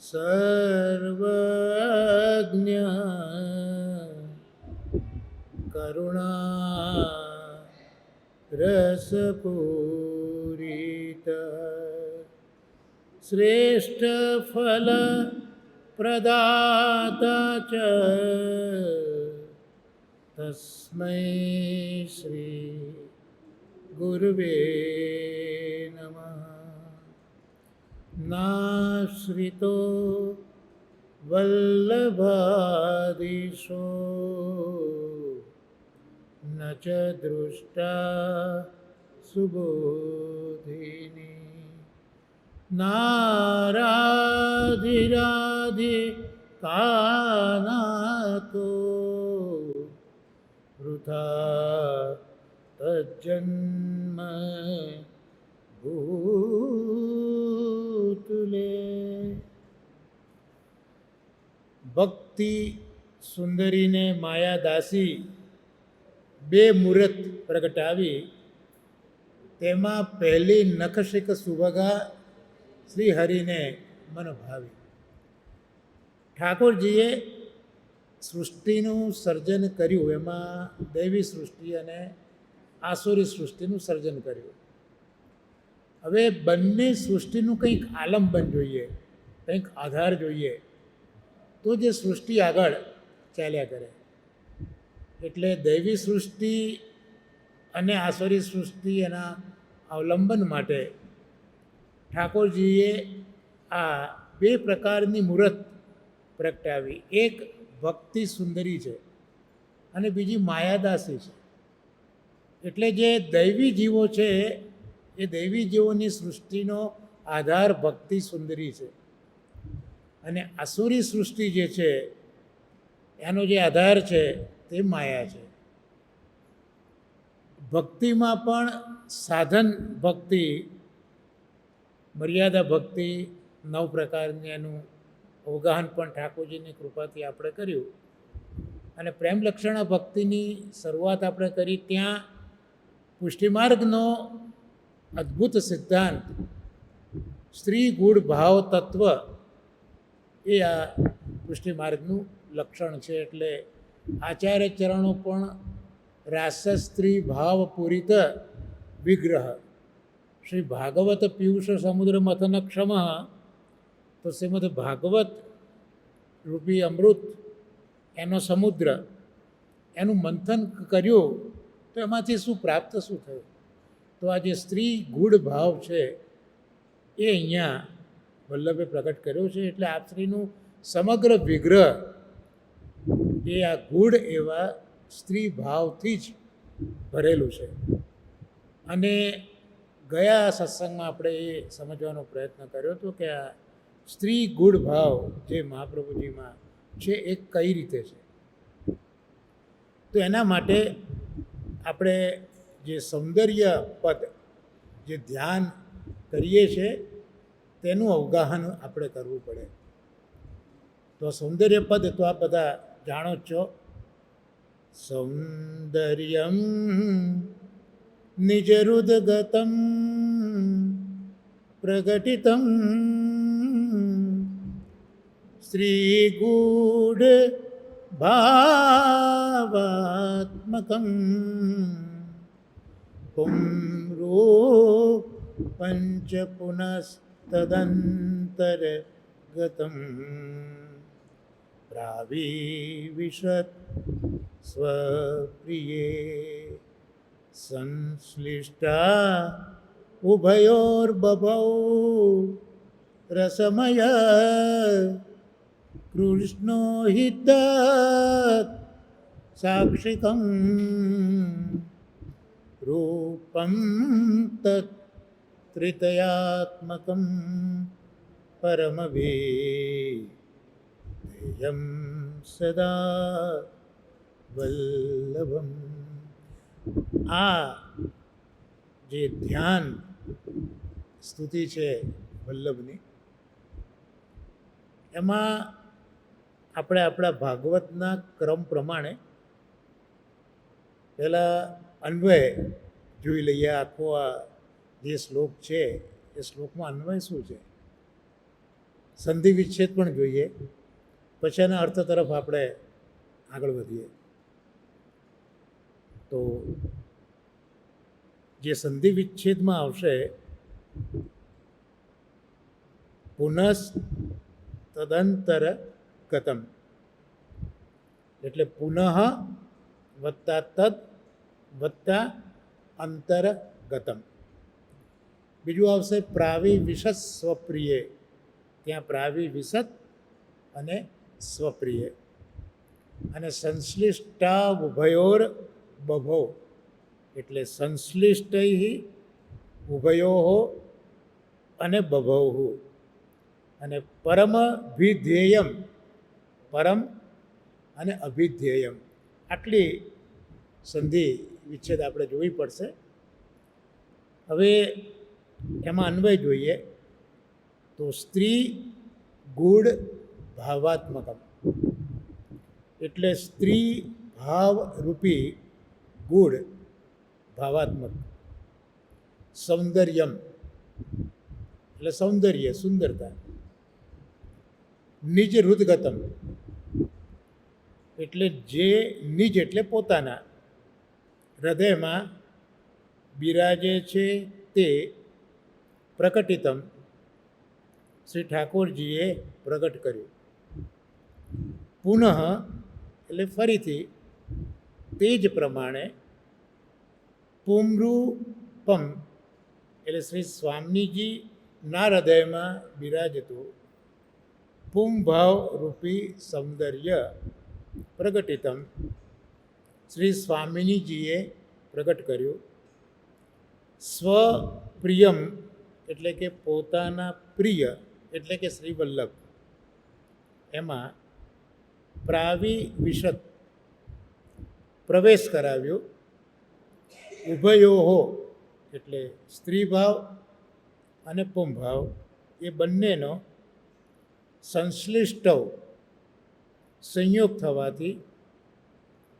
સર્વજ્ઞ કરુણા રસપૂરિત શ્રેષ્ઠ ફલ પ્રદાતા ચ તસ્મૈ શ્રી ગુરવે નમઃ. નાશ્રિતો વલ્લભાધીશો ન ચ દૃષ્ટા સુબોધિની નારાધિરાધિકાનાતો વૃથા તજન્મ ભૂતુલે. ભક્તિ સુંદરીને માયાદાસી બે મૂર્ત પ્રગટાવી. તેમાં પહેલી નખશિક સુભગા શ્રી હરિને મન ભાવી. ઠાકોરજીએ સૃષ્ટિનું સર્જન કર્યું, એમાં દૈવી સૃષ્ટિ અને આસુરી સૃષ્ટિનું સર્જન કર્યું. હવે બંને સૃષ્ટિનું કંઈક આલંબન જોઈએ, કંઈક આધાર જોઈએ, તો જે સૃષ્ટિ આગળ ચાલ્યા કરે. એટલે દૈવી સૃષ્ટિ અને આસુરી સૃષ્ટિ એના અવલંબન માટે ઠાકોરજીએ આ બે પ્રકારની મૂર્ત પ્રગટાવી. એક ભક્તિ સુંદરી છે અને બીજી માયાદાસી છે. એટલે જે દૈવી જીવો છે એ દૈવી જીવોની સૃષ્ટિનો આધાર ભક્તિ સુંદરી છે, અને આસુરી સૃષ્ટિ જે છે એનો જે આધાર છે તે માયા છે. ભક્તિમાં પણ સાધન ભક્તિ, મર્યાદા ભક્તિ, 9 પ્રકારની એનું અવગાહન પણ ઠાકોરજીની કૃપાથી આપણે કર્યું. અને પ્રેમ લક્ષણા ભક્તિની શરૂઆત આપણે કરી ત્યાં પુષ્ટિમાર્ગનો અદ્ભુત સિદ્ધાંત સ્ત્રી ગુણ ભાવ તત્વ એ આ પુષ્ટિમાર્ગનું લક્ષણ છે. એટલે આચાર્ય ચરણો પણ રાસસ્ત્રી ભાવ પૂરિત વિગ્રહ શ્રી ભાગવત પિયુષ સમુદ્ર મથન ક્ષમ. તો શ્રીમદ ભાગવત રૂપી અમૃત એનો સમુદ્ર, એનું મંથન કર્યું તો એમાંથી શું પ્રાપ્ત શું થયું? તો આ જે સ્ત્રી ગૂઢ ભાવ છે એ અહીંયા વલ્લભે પ્રગટ કર્યો છે. એટલે આ સ્ત્રીનું સમગ્ર વિગ્રહ એ આ ગૂઢ એવા સ્ત્રી ભાવથી જ ભરેલું છે. અને ગયા સત્સંગમાં આપણે એ સમજવાનો પ્રયત્ન કર્યો હતો કે આ સ્ત્રી ગૂઢ ભાવ જે મહાપ્રભુજીમાં છે એ કઈ રીતે છે. તો એના માટે આપણે જે સૌંદર્ય પદ જે ધ્યાન કરીએ છીએ તેનું અવગાહન આપણે કરવું પડે. તો સૌંદર્ય પદ તો આ બધા જાણો જ છો. સૌંદર્યમ નિજરુદગતમ પ્રગટિતમ શ્રીગૂઢ ભાવાત્મકમ પુંરો પંચ પુનસ્તદંતરગતમ પ્રાવિવિશત સ્વપ્રિયે સંશ્લિષ્ટા ઉભયોર્બભૌ રસમય કૃષ્ણો હિ તત્ સાક્ષિકં રૂપં તત્ ત્રિતયાત્મકં પરમવેદ્યં સદા વલ્લભમ. આ જે ધ્યાન સ્તુતિ છે વલ્લભની, એમાં આપણે આપણા ભાગવતના ક્રમ પ્રમાણે પહેલાં અન્વય જોઈ લઈએ. આખો આ જે શ્લોક છે એ શ્લોકમાં અન્વય શું છે? સંધિ વિચ્છેદ પણ જોઈએ, પછી એના અર્થ તરફ આપણે આગળ વધીએ. તો જે સંધિ વિચ્છેદમાં આવશે, પુનઃ તદંતર ગતમ, એટલે પુનઃ વત્તા તદ વત્તા અંતરગતમ. બીજું આવશે પ્રાવિવિશત સ્વપ્રિય, ત્યાં પ્રાવિવિશત અને સ્વપ્રિય. અને સંશ્લિષ્ટા ઉભયોર બભો, એટલે સંશ્લિષ્ટૈ ઉભયો અને બભૌ. અને પરમ અભિધ્યેયમ, પરમ અને અભિધ્યેયમ, આટલી સંધિ વિચ્છેદ આપણે જોવી પડશે. હવે એમાં અન્વય જોઈએ તો સ્ત્રી ગુડ ભાવાત્મકમ, એટલે સ્ત્રી ભાવરૂપી ગુડ, ભાવાત્મક. સૌંદર્યમ, એટલે સૌંદર્ય, સુંદરતા. નિજ હૃદગતમ, એટલે જે નિજ એટલે પોતાના હૃદયમાં બિરાજે છે તે પ્રકટિતમ, શ્રી ઠાકોરજીએ પ્રગટ કર્યું. પુનઃ એટલે ફરીથી તે જ પ્રમાણે પુમરૂપમ, એટલે શ્રી સ્વામીજીના હૃદયમાં બિરાજતું પુંભાવ રૂપી સૌંદર્ય પ્રગટિતમ, શ્રી સ્વામિનીજીએ પ્રગટ કર્યું. સ્વપ્રિયમ, એટલે કે પોતાના પ્રિય, એટલે કે શ્રી વલ્લભ, એમાં પ્રાવિવિશત પ્રવેશ કરાવ્યો. ઉભયોહો, એટલે સ્ત્રીભાવ અને પુંભાવ એ બંનેનો સંશ્લિષ્ટવ સંયોગ થવાથી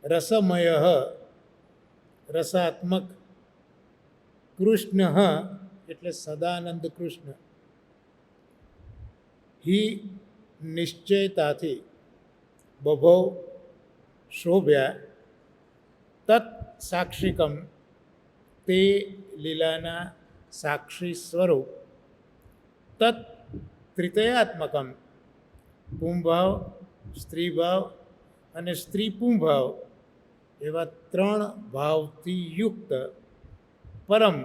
રસમય, રસાત્મક, કૃષ્ણ એટલે સદાનંદ કૃષ્ણ, હિ નિશ્ચયતાથી બભો શોભ્યા. તત્ સાક્ષિકમ, તે લીલાના સાક્ષી સ્વરૂપ. તત્ ત્રિતયાત્મકમ, પુંભાવ, સ્ત્રીભાવ અને સ્ત્રી પુંભાવ એવા ત્રણ ભાવથી યુક્ત પરમ,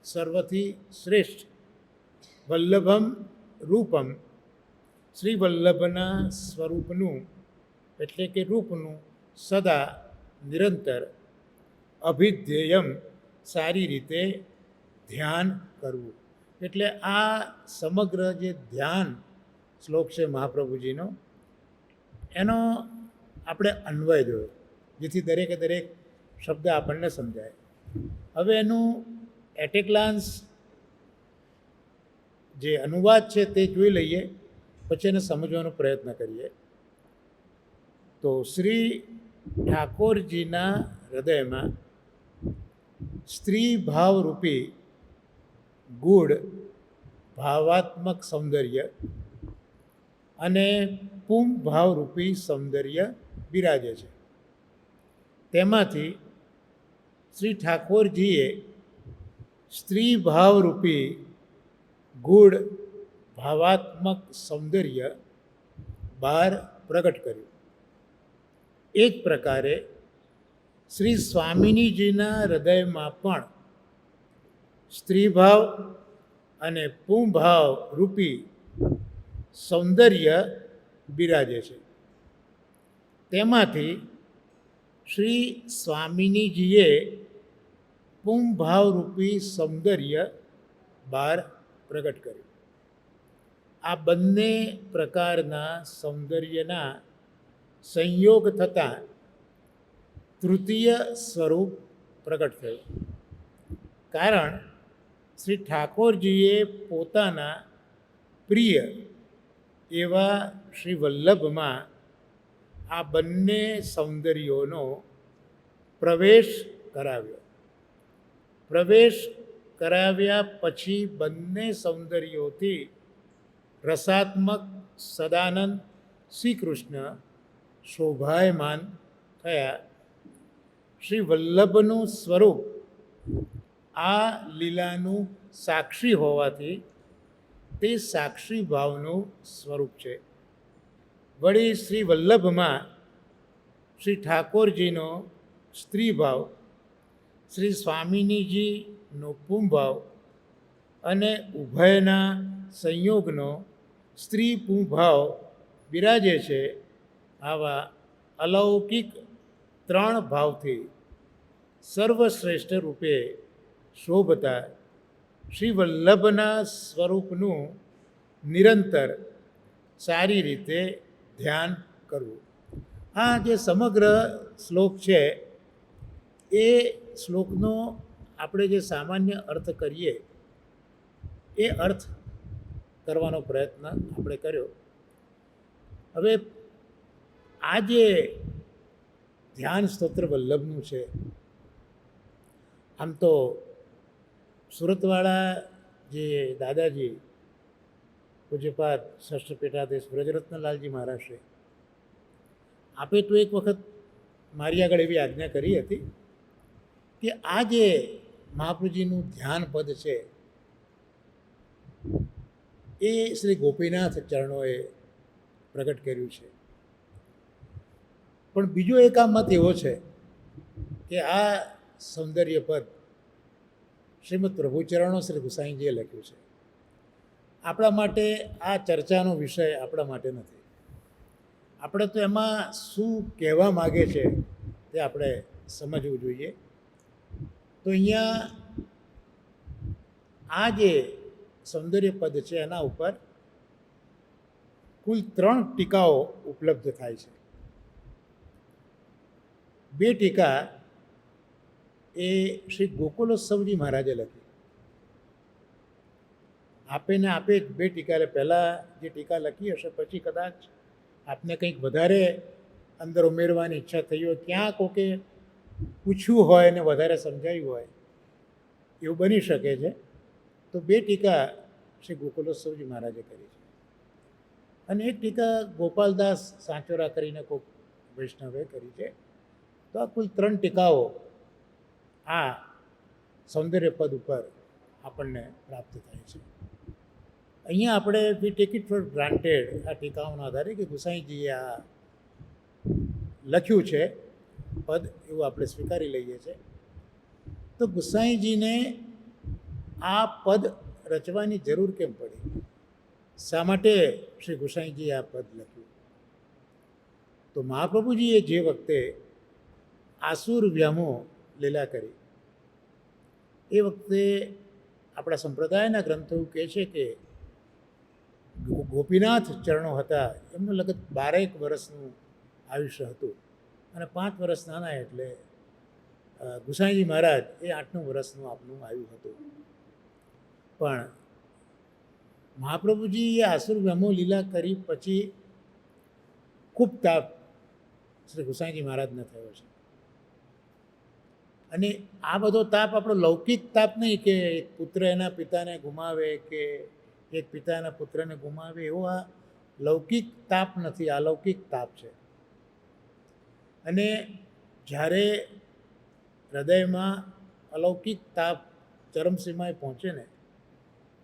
સર્વથી શ્રેષ્ઠ, વલ્લભમ રૂપમ, શ્રી વલ્લભના સ્વરૂપનું એટલે કે રૂપનું સદા નિરંતર અભિધ્યેયમ, સારી રીતે ધ્યાન કરવું. એટલે આ સમગ્ર જે ધ્યાન શ્લોક છે મહાપ્રભુજીનો, એનો આપણે અન્વય જોયો, જેથી દરેકે દરેક શબ્દ આપણને સમજાય. હવે એનું એટ એ ગ્લાન્સ જે અનુવાદ છે તે જોઈ લઈએ, પછી એને સમજવાનો પ્રયત્ન કરીએ. તો શ્રી ઠાકોરજીના હૃદયમાં સ્ત્રી ભાવરૂપી ગુડ ભાવાત્મક સૌંદર્ય અને પું ભાવરૂપી સૌંદર્ય બિરાજે છે. તેમાંથી શ્રી ઠાકોરજીએ સ્ત્રી ભાવરૂપી ગુડ ભાવાત્મક સૌંદર્ય બહાર પ્રગટ કર્યું. એ જ પ્રકારે શ્રી સ્વામિનીજીના હૃદયમાં પણ સ્ત્રીભાવ અને પુંભાવ રૂપી સૌંદર્ય બિરાજે છે. તેમાંથી શ્રી સ્વામિનીજીએ પુંભાવરૂપી સૌંદર્ય બહાર પ્રગટ કર્યું. આ બંને પ્રકારના સૌંદર્યના સંયોગ થતાં તૃતીય સ્વરૂપ પ્રગટ થયું. કારણ શ્રી ઠાકોરજીએ પોતાના પ્રિય એવા શ્રી વલ્લભમાં આ બંને સૌંદર્યોનો પ્રવેશ કરાવ્યો. પ્રવેશ કરાવ્યા પછી બંને સૌંદર્યોથી રસાત્મક સદાનંદ શ્રી કૃષ્ણ શોભાયમાન થયા. શ્રી વલ્લભનું સ્વરૂપ આ લીલાનું સાક્ષી હોવાથી તે સાક્ષી ભાવનું સ્વરૂપ છે. વળી શ્રી વલ્લભમાં શ્રી ઠાકોરજીનો સ્ત્રી ભાવ, શ્રી સ્વામિનીજીનો પુંભાવ અને ઉભયના સંયોગનો સ્ત્રી પુંભાવ બિરાજે છે. આવા અલૌકિક ત્રણ ભાવથી સર્વશ્રેષ્ઠ રૂપે શોભતા શ્રી વલ્લભના સ્વરૂપનું નિરંતર સારી રીતે ધ્યાન કરવું. આ જે સમગ્ર શ્લોક છે એ શ્લોકનો આપણે જે સામાન્ય અર્થ કરીએ એ અર્થ કરવાનો પ્રયત્ન આપણે કર્યો. હવે આ જે ધ્યાન સ્તોત્ર વલ્લભનું છે, આમ તો સુરતવાળા જે દાદાજી પૂજ્યપાદ ષષ્ઠ પીઠાધીશ વ્રજરત્નલાલજી મહારાજે આપે તો એક વખત મારી આગળ એવી આજ્ઞા કરી હતી કે આ જે મહાપ્રભુજીનું ધ્યાન પદ છે એ શ્રી ગોપીનાથ ચરણોએ પ્રગટ કર્યું છે. પણ બીજો એક આ મત એવો છે કે આ સૌંદર્ય પદ શ્રીમદ પ્રભુચરણો શ્રી ગુસાઈજીએ લખ્યું છે. આપણા માટે આ ચર્ચાનો વિષય આપણા માટે નથી. આપણે તો એમાં શું કહેવા માગે છે તે આપણે સમજવું જોઈએ. તો અહીંયા આ જે સૌંદર્ય પદ છે એના ઉપર કુલ 3 ટીકાઓ ઉપલબ્ધ થાય છે. 2 ટીકા એ શ્રી ગોકુલોત્સવજી મહારાજે લખી. આપે 2 ટીકા, એટલે પહેલાં જે ટીકા લખી હશે પછી કદાચ આપને કંઈક વધારે અંદર ઉમેરવાની ઈચ્છા થઈ હોય, ક્યાં કોકે પૂછ્યું હોય અને વધારે સમજાયું હોય એવું બની શકે છે. તો 2 ટીકા શ્રી ગોકુલોત્સવજી મહારાજે કરી છે અને એક ટીકા ગોપાલદાસ સાંચોરા કરીને કોઈક વૈષ્ણવે કરી છે. તો આ કુલ 3 ટીકાઓ આ સૌંદર્ય પદ ઉપર આપણને પ્રાપ્ત થાય છે. અહીંયા આપણે we take it four granted આ ટીકાઓના આધારે કે ગુસાઈજીએ આ લખ્યું છે પદ એવું આપણે સ્વીકારી લઈએ છીએ. તો ગુસાઈજીને આ પદ રચવાની જરૂર કેમ પડી? શા માટે શ્રી ગુસાઈજીએ આ પદ લખ્યું? તો મહાપ્રભુજીએ જે વખતે આસુર વ્યામો લીલા કરી એ વખતે આપણા સંપ્રદાયના ગ્રંથો કહે છે કે ગોપીનાથ ચરણો હતા, એમનું લગત 12 વર્ષનું આયુષ્ય હતું અને 5 વર્ષ નાના, એટલે ગુસાઈજી મહારાજ એ 8 વર્ષનું આપનું આયુ હતું. પણ મહાપ્રભુજીએ આસુર વ્યામો લીલા કરી પછી ખૂબ તાપ શ્રી ગુસાઈજી મહારાજને થયો છે. અને આ બધો તાપ આપણો લૌકિક તાપ નહીં કે એક પુત્ર એના પિતાને ગુમાવે કે એક પિતા એના પુત્રને ગુમાવે, એવો આ લૌકિક તાપ નથી, અલૌકિક તાપ છે. અને જ્યારે હૃદયમાં અલૌકિક તાપ ચરમસીમાએ પહોંચે ને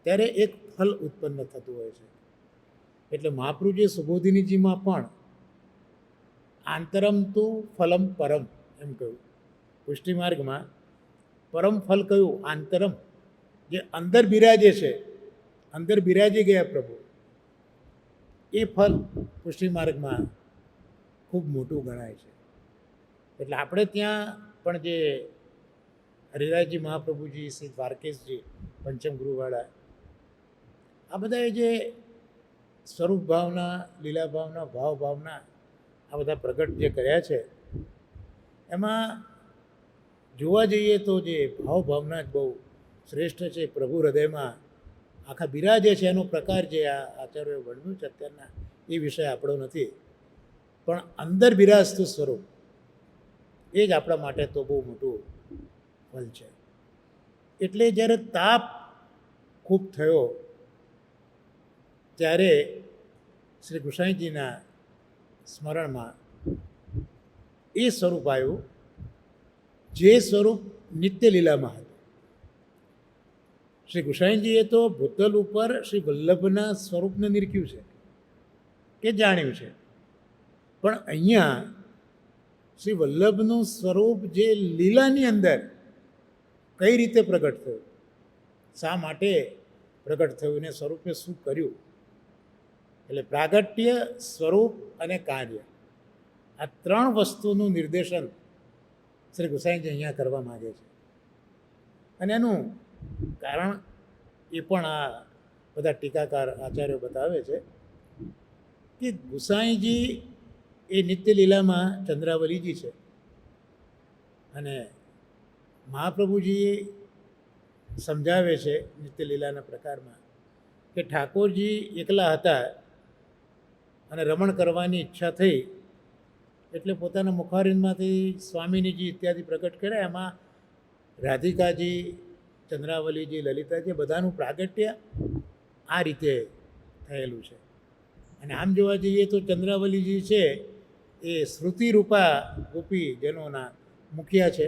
ત્યારે એક ફલ ઉત્પન્ન થતું હોય છે. એટલે મહાપ્રભુજીએ સુબોધિનીજીમાં પણ આંતરમ તુ ફલમ પરમ એમ કહ્યું. પુષ્ટિ માર્ગમાં પરમ ફલ કયું? આંતરમ, જે અંદર બિરાજે છે, અંદર બિરાજી ગયા પ્રભુ, એ ફલ પુષ્ટિ માર્ગમાં ખૂબ મોટું ગણાય છે. એટલે આપણે ત્યાં પણ જે હરિરાજજી મહાપ્રભુજી, શ્રી દ્વારકેશજી, પંચમ ગુરુવાળા, આ બધાએ જે સ્વરૂપ ભાવના, લીલા ભાવના, ભાવ ભાવના આ બધા પ્રગટ જે કર્યા છે, એમાં જોવા જઈએ તો જે ભાવ ભાવના જ બહુ શ્રેષ્ઠ છે. પ્રભુ હૃદયમાં આખા બિરાજે છે એનો પ્રકાર જે આ આચાર્યોએ વર્ણવ્યું છે અત્યારના, એ વિષય આપણો નથી. પણ અંદર બિરાજતું સ્વરૂપ એ જ આપણા માટે તો બહુ મોટું ફલ છે. એટલે જ્યારે તાપ ખૂબ થયો ત્યારે શ્રી ગુસાઈજીના સ્મરણમાં એ સ્વરૂપ આવ્યું જે સ્વરૂપ નિત્ય લીલામાં હતું. શ્રી ગુસાઈજીએ તો ભૂતલ ઉપર શ્રી વલ્લભના સ્વરૂપને નિરખ્યું છે કે જાણ્યું છે, પણ અહીંયા શ્રી વલ્લભનું સ્વરૂપ જે લીલાની અંદર કઈ રીતે પ્રગટ થયું, શા માટે પ્રગટ થયું ને સ્વરૂપે શું કર્યું, એટલે પ્રાગટ્ય, સ્વરૂપ અને કાર્ય આ ત્રણ વસ્તુનું નિર્દેશન શ્રી ગુસાઈજી અહીંયા કરવા માગે છે. અને એનું કારણ એ પણ આ બધા ટીકાકાર આચાર્યો બતાવે છે કે ગુસાઈજી એ નિત્ય લીલામાં ચંદ્રાવલીજી છે અને મહાપ્રભુજી સમજાવે છે નિત્ય લીલાના પ્રકારમાં કે ઠાકોરજી એકલા હતા અને રમણ કરવાની ઈચ્છા થઈ એટલે પોતાના મુખારવિંદમાંથી સ્વામિનીજી ઇત્યાદિ પ્રગટ કર્યા. એમાં રાધિકાજી, ચંદ્રાવલીજી, લલિતાજી બધાનું પ્રાગટ્ય આ રીતે થયેલું છે. અને આમ જોવા જઈએ તો ચંદ્રાવલીજી છે એ શ્રુતિરૂપા ગોપીજનોના મુખિયા છે,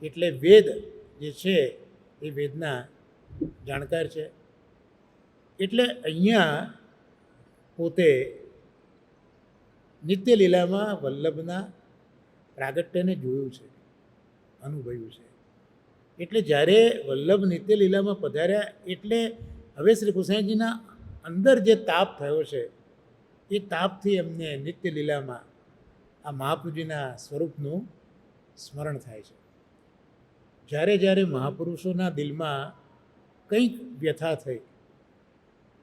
એટલે વેદ જે છે એ વેદના જાણકાર છે. એટલે અહીંયા પોતે નિત્ય લીલામાં વલ્લભના પ્રાગટ્યને જોયું છે, અનુભવ્યું છે. એટલે જ્યારે વલ્લભ નિત્ય લીલામાં પધાર્યા એટલે હવે શ્રી ગુસાઈજીના અંદર જે તાપ થયો છે એ તાપથી એમને નિત્ય લીલામાં આ મહાપ્રભુજીના સ્વરૂપનું સ્મરણ થાય છે. જ્યારે જ્યારે મહાપુરુષોના દિલમાં કંઈક વ્યથા થઈ,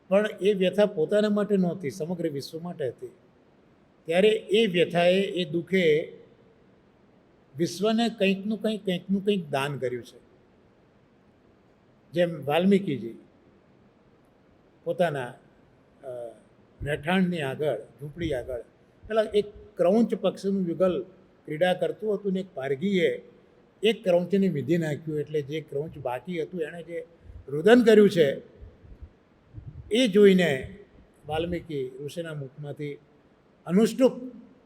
પણ એ વ્યથા પોતાના માટે નહોતી, સમગ્ર વિશ્વ માટે હતી, ત્યારે એ વ્યથાએ, એ દુઃખે વિશ્વને કંઈકનું કંઈક દાન કર્યું છે. જેમ વાલ્મીકીજી પોતાના રહેઠાણની આગળ, ઝૂંપડી આગળ પેલા એક ક્રૌંચ પક્ષીનું યુગલ ક્રીડા કરતું હતું ને એક પારગીએ એક ક્રૌંચને વિધી નાખ્યું, એટલે જે ક્રૌંચ બાકી હતું એણે જે રુદન કર્યું છે એ જોઈને વાલ્મીકી ઋષિના મુખમાંથી અનુષ્ટુપ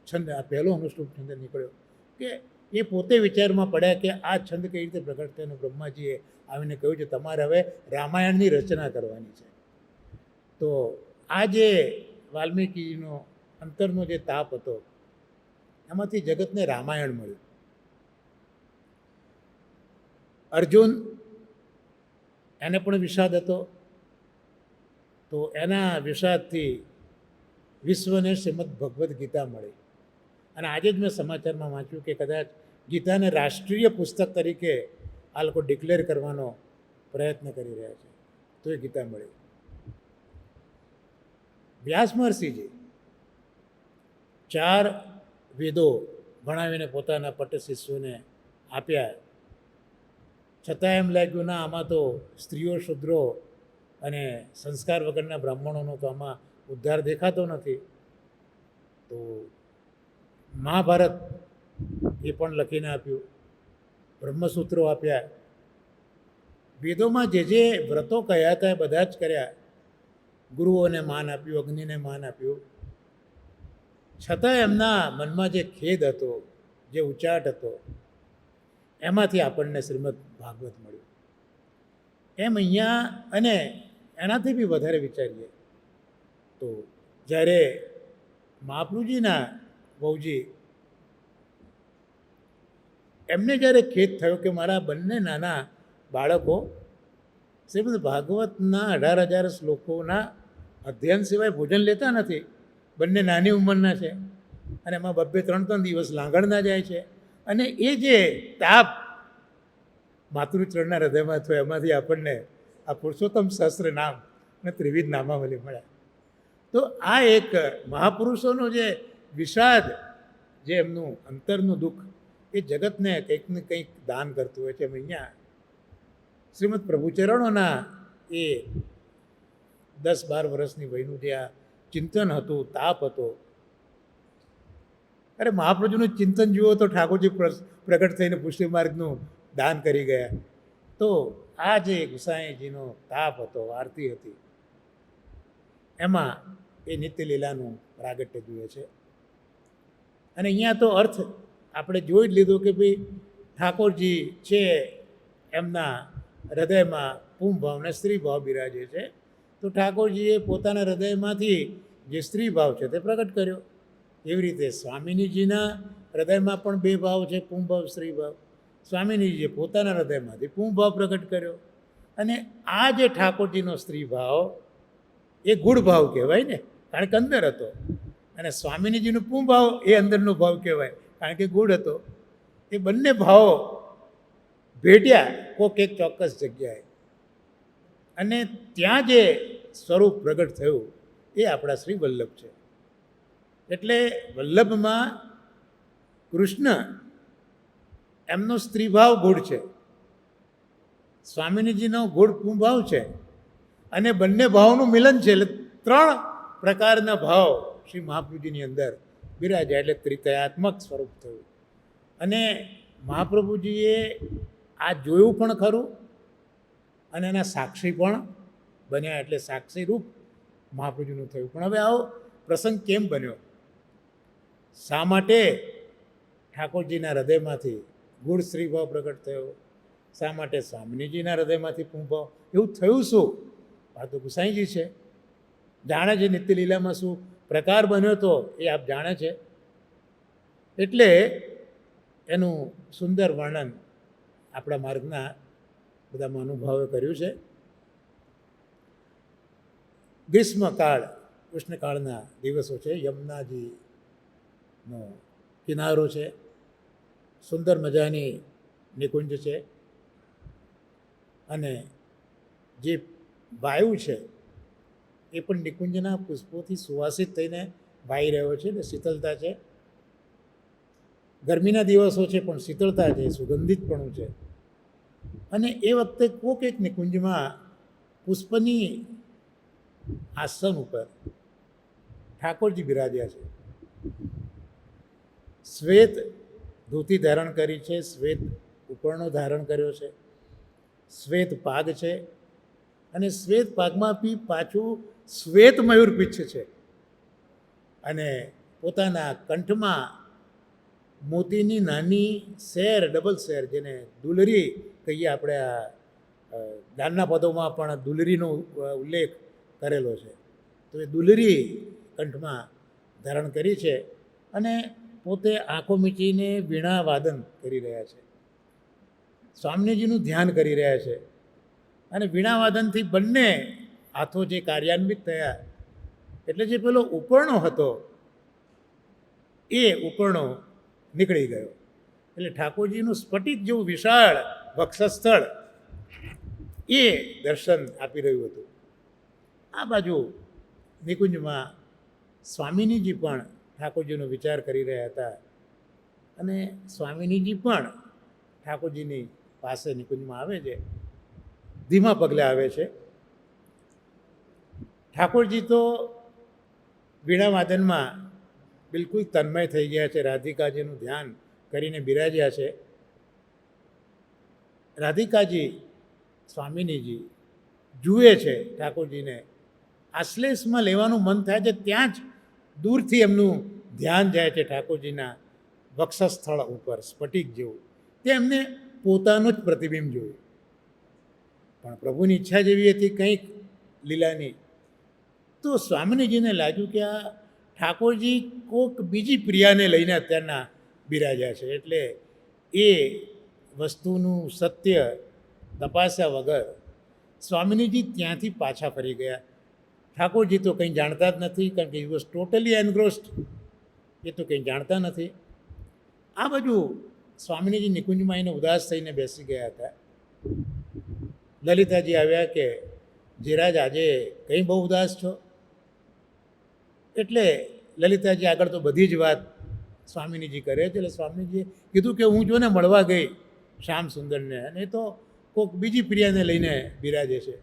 છંદ, આ પહેલો અનુષ્ટુપ છંદ નીકળ્યો કે એ પોતે વિચારમાં પડ્યા કે આ છંદ કઈ રીતે પ્રગટ થયો. અને બ્રહ્માજીએ આવીને કહ્યું છે તમારે હવે રામાયણની રચના કરવાની છે. તો આ જે વાલ્મીકીનો અંતરનો જે તાપ હતો એમાંથી જગતને રામાયણ મળ્યું. અર્જુન, એને પણ વિષાદ હતો, તો એના વિષાદથી વિશ્વને શ્રીમદ ભગવદ્ ગીતા મળી. અને આજે જ મેં સમાચારમાં વાંચ્યું કે કદાચ ગીતાને રાષ્ટ્રીય પુસ્તક તરીકે આ લોકો ડિક્લેર કરવાનો પ્રયત્ન કરી રહ્યા છે, તો એ ગીતા મળી. વ્યાસ મહર્ષિજી 4 વેદો ભણાવીને પોતાના પટ્ટ શિષ્યોને આપ્યા, છતાં એમ લાગ્યું ના, આમાં તો સ્ત્રીઓ, શૂદ્રો અને સંસ્કાર વગરના બ્રાહ્મણોનો તો આમાં ઉદ્ધાર દેખાતો નથી. તો મહાભારત એ પણ લખીને આપ્યું, બ્રહ્મસૂત્રો આપ્યા, વેદોમાં જે જે વ્રતો કહ્યા હતા એ બધા જ કર્યા, ગુરુઓને માન આપ્યું, અગ્નિને માન આપ્યું, છતાં એમના મનમાં જે ખેદ હતો, જે ઉચાટ હતો, એમાંથી આપણને શ્રીમદ ભાગવત મળ્યું. એમ અહીંયા અને એનાથી બી વધારે વિચારીએ તો જ્યારે મહાપ્રભુજીના વહુજી, એમને જ્યારે ખેદ થયો કે મારા બંને નાના બાળકો શ્રીમદ ભાગવતના 18,000 શ્લોકોના અધ્યયન સિવાય ભોજન લેતા નથી, બંને નાની ઉંમરના છે અને એમાં 2-3 દિવસ લાંગણના જાય છે. અને એ જે તાપ માતૃચરણના હૃદયમાં થયો એમાંથી આપણને આ પુરુષોત્તમ સહસ્ત્ર નામ અને ત્રિવિધ નામાવલી મળ્યા. તો આ એક મહાપુરુષોનો જે વિષાદ, જે એમનું અંતરનું દુઃખ, એ જગતને કંઈક ને કંઈક દાન કરતું હોય છે. અહીંયા શ્રીમદ પ્રભુચરણોના એ 10-12 વર્ષની વયનું જે આ ચિંતન હતું, તાપ હતો, અરે મહાપ્રભુનું ચિંતન જુઓ તો ઠાકોરજી પ્રગટ થઈને પુષ્ટિ માર્ગનું દાન કરી ગયા. તો આ જે ગુસાઈજીનો તાપ હતો, આરતી હતી, એમાં એ નિત્યલીલાનું પ્રાગટ્ય જોઈએ છે. અને અહીંયા તો અર્થ આપણે જોઈ જ લીધું કે ભાઈ ઠાકોરજી છે એમના હૃદયમાં પુંભાવ અને સ્ત્રી ભાવ બિરાજે છે. તો ઠાકોરજીએ પોતાના હૃદયમાંથી જે સ્ત્રી ભાવ છે તે પ્રગટ કર્યો. એવી રીતે સ્વામિનીજીના હૃદયમાં પણ બે ભાવ છે, પુંભાવ સ્ત્રી ભાવ. સ્વામિનીજીએ પોતાના હૃદયમાંથી પુંભાવ પ્રગટ કર્યો. અને આ જે ઠાકોરજીનો સ્ત્રી ભાવ એ ગુણ ભાવ કહેવાય ને, કારણ કે અંદર હતો. અને સ્વામિનીજીનો પુંભાવ એ અંદરનો ભાવ કહેવાય, કારણ કે ગુણ હતો. એ બંને ભાવો ભેટ્યા કોઈક એક ચોક્કસ જગ્યાએ, અને ત્યાં જે સ્વરૂપ પ્રગટ થયું એ આપણા શ્રી વલ્લભ છે. એટલે વલ્લભમાં કૃષ્ણ એમનો સ્ત્રીભાવ ગુણ છે, સ્વામિનીજીનો ગુણ પુંભાવ છે, અને બંને ભાવનું મિલન છે. એટલે 3 પ્રકારના ભાવ શ્રી મહાપ્રભુજીની અંદર બિરાજ્યા, એટલે ત્રિતયાત્મક સ્વરૂપ થયું. અને મહાપ્રભુજીએ આ જોયું પણ ખરું અને એના સાક્ષી પણ બન્યા, એટલે સાક્ષી રૂપ મહાપ્રભુજીનું થયું. પણ હવે આવો પ્રસંગ કેમ બન્યો? શા માટે ઠાકોરજીના હૃદયમાંથી ગુણ સ્ત્રીભાવ પ્રગટ થયો? શા માટે સ્વામિનીજીના હૃદયમાંથી પુંભાવ? એવું થયું શું? આ તો ગુસાઈજી છે, જાણે છે નિત્યલીલામાં શું પ્રકાર બન્યો તો એ આપ જાણે છે. એટલે એનું સુંદર વર્ણન આપણા માર્ગના બધા મહાનુભાવે કર્યું છે. ગ્રીષ્મકાળ કૃષ્ણકાળના દિવસો છે, યમુનાજીનો કિનારો છે, સુંદર મજાની નિકુંજ છે, અને જે વાયુ છે એ પણ નિકુંજના પુષ્પોથી સુવાસિત થઈને વાઈ રહ્યો છે, એટલે શીતળતા છે. ગરમીના દિવસો છે પણ શીતળતા છે, સુગંધિતપણું છે. અને એ વખતે કોક એક નિકુંજમાં પુષ્પની આસન ઉપર ઠાકોરજી બિરાજ્યા છે. શ્વેત ધોતી ધારણ કરી છે, શ્વેત ઉપરણો ધારણ કર્યો છે, શ્વેત પાગ છે, અને શ્વેત પાગમાં બી પાછું શ્વેત મયુર પીછ છે. અને પોતાના કંઠમાં મોતીની નાની શેર, ડબલ શેર, જેને દુલરી કહીએ આપણે, આ દાનના પદોમાં પણ દુલરીનો ઉલ્લેખ કરેલો છે. તો એ દુલરી કંઠમાં ધારણ કરી છે, અને પોતે આંખો મીચીને વીણા વાદન કરી રહ્યા છે, સ્વામીજીનું ધ્યાન કરી રહ્યા છે. અને વીણા વાદનથી બંને હાથો જે કાર્યાન્વિત થયા, એટલે જે પેલો ઉપરણો હતો એ ઉપરણો નીકળી ગયો. એટલે ઠાકોરજીનું સ્ફટિક જેવું વિશાળ વક્ષસ્થળ એ દર્શન આપી રહ્યું હતું. આ બાજુ નિકુંજમાં સ્વામિનીજી પણ ઠાકોરજીનો વિચાર કરી રહ્યા હતા, અને સ્વામિનીજી પણ ઠાકોરજીની પાસે નિકુંજમાં આવે છે, ધીમા પગલે આવે છે. ઠાકોરજી તો વીણાવાદનમાં બિલકુલ તન્મય થઈ ગયા છે, રાધિકાજીનું ધ્યાન કરીને બિરાજ્યા છે. રાધિકાજી સ્વામિનીજી જુએ છે ઠાકોરજીને, આશ્લેષમાં લેવાનું મન થાય છે, ત્યાં જ દૂરથી એમનું ધ્યાન જાય છે ઠાકોરજીના વક્ષસ્થળ ઉપર, સ્ફટિક જેવું. તે એમને પોતાનું જ પ્રતિબિંબ જોયું. પણ પ્રભુની ઈચ્છા જેવી હતી કંઈક લીલાની, તો સ્વામિનીજીને લાગ્યું કે આ ઠાકોરજી કોક બીજી પ્રિયાને લઈને અત્યારના બિરાજ્યા છે. એટલે એ વસ્તુનું સત્ય તપાસ્યા વગર સ્વામિનીજી ત્યાંથી પાછા ફરી ગયા. ઠાકોરજી તો કંઈ જાણતા જ નથી, કારણ કે હી વોઝ ટોટલી એનગ્રોસ્ડ, એ તો કંઈ જાણતા નથી. આ બાજુ સ્વામિનીજી નિકુંજમાં એને ઉદાસ થઈને બેસી ગયા હતા. લલિતાજી આવ્યા કે જીરાજ આજે કંઈ બહુ ઉદાસ છો? એટલે લલિતાજી આગળ તો બધી જ વાત સ્વામિનીજી કરે છે. એટલે સ્વામીજીએ કીધું કે હું જો ને મળવા ગઈ શ્યામ સુંદરને, અને એ તો કોઈક બીજી પ્રિયાને લઈને બિરાજે છે.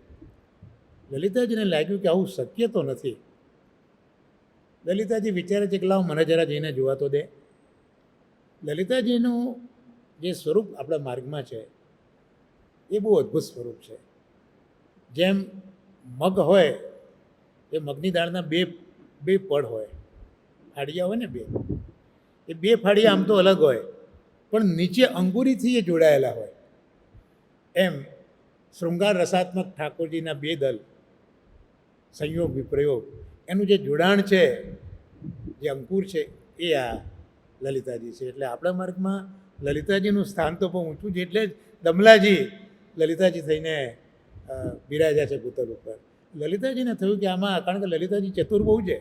લલિતાજીને લાગ્યું કે આવું શક્ય તો નથી. લલિતાજી વિચારે છે કે લાવ મને જરા જઈને જોવા તો દે. લલિતાજીનું જે સ્વરૂપ આપણા માર્ગમાં છે એ બહુ અદ્ભુત સ્વરૂપ છે. જેમ મગ હોય એ મગની દાળના બે બે પડ હોય, ફાડિયા હોય ને બે, એ બે ફાડિયા આમ તો અલગ હોય પણ નીચે અંગુરીથી એ જોડાયેલા હોય. એમ શૃંગાર રસાત્મક ઠાકોરજીના બે દલ, સંયોગ વિપ્રયોગ, એનું જે જોડાણ છે, જે અંકુર છે, એ આ લલિતાજી છે. એટલે આપણા માર્ગમાં લલિતાજીનું સ્થાન તો બહુ ઊંચું છે. એટલે જ દમલાજી લલિતાજી થઈને બિરાજ્યા છે ભૂતલ ઉપર. લલિતાજીને થયું કે આમાં, કારણ કે લલિતાજી ચતુર બહુ છે,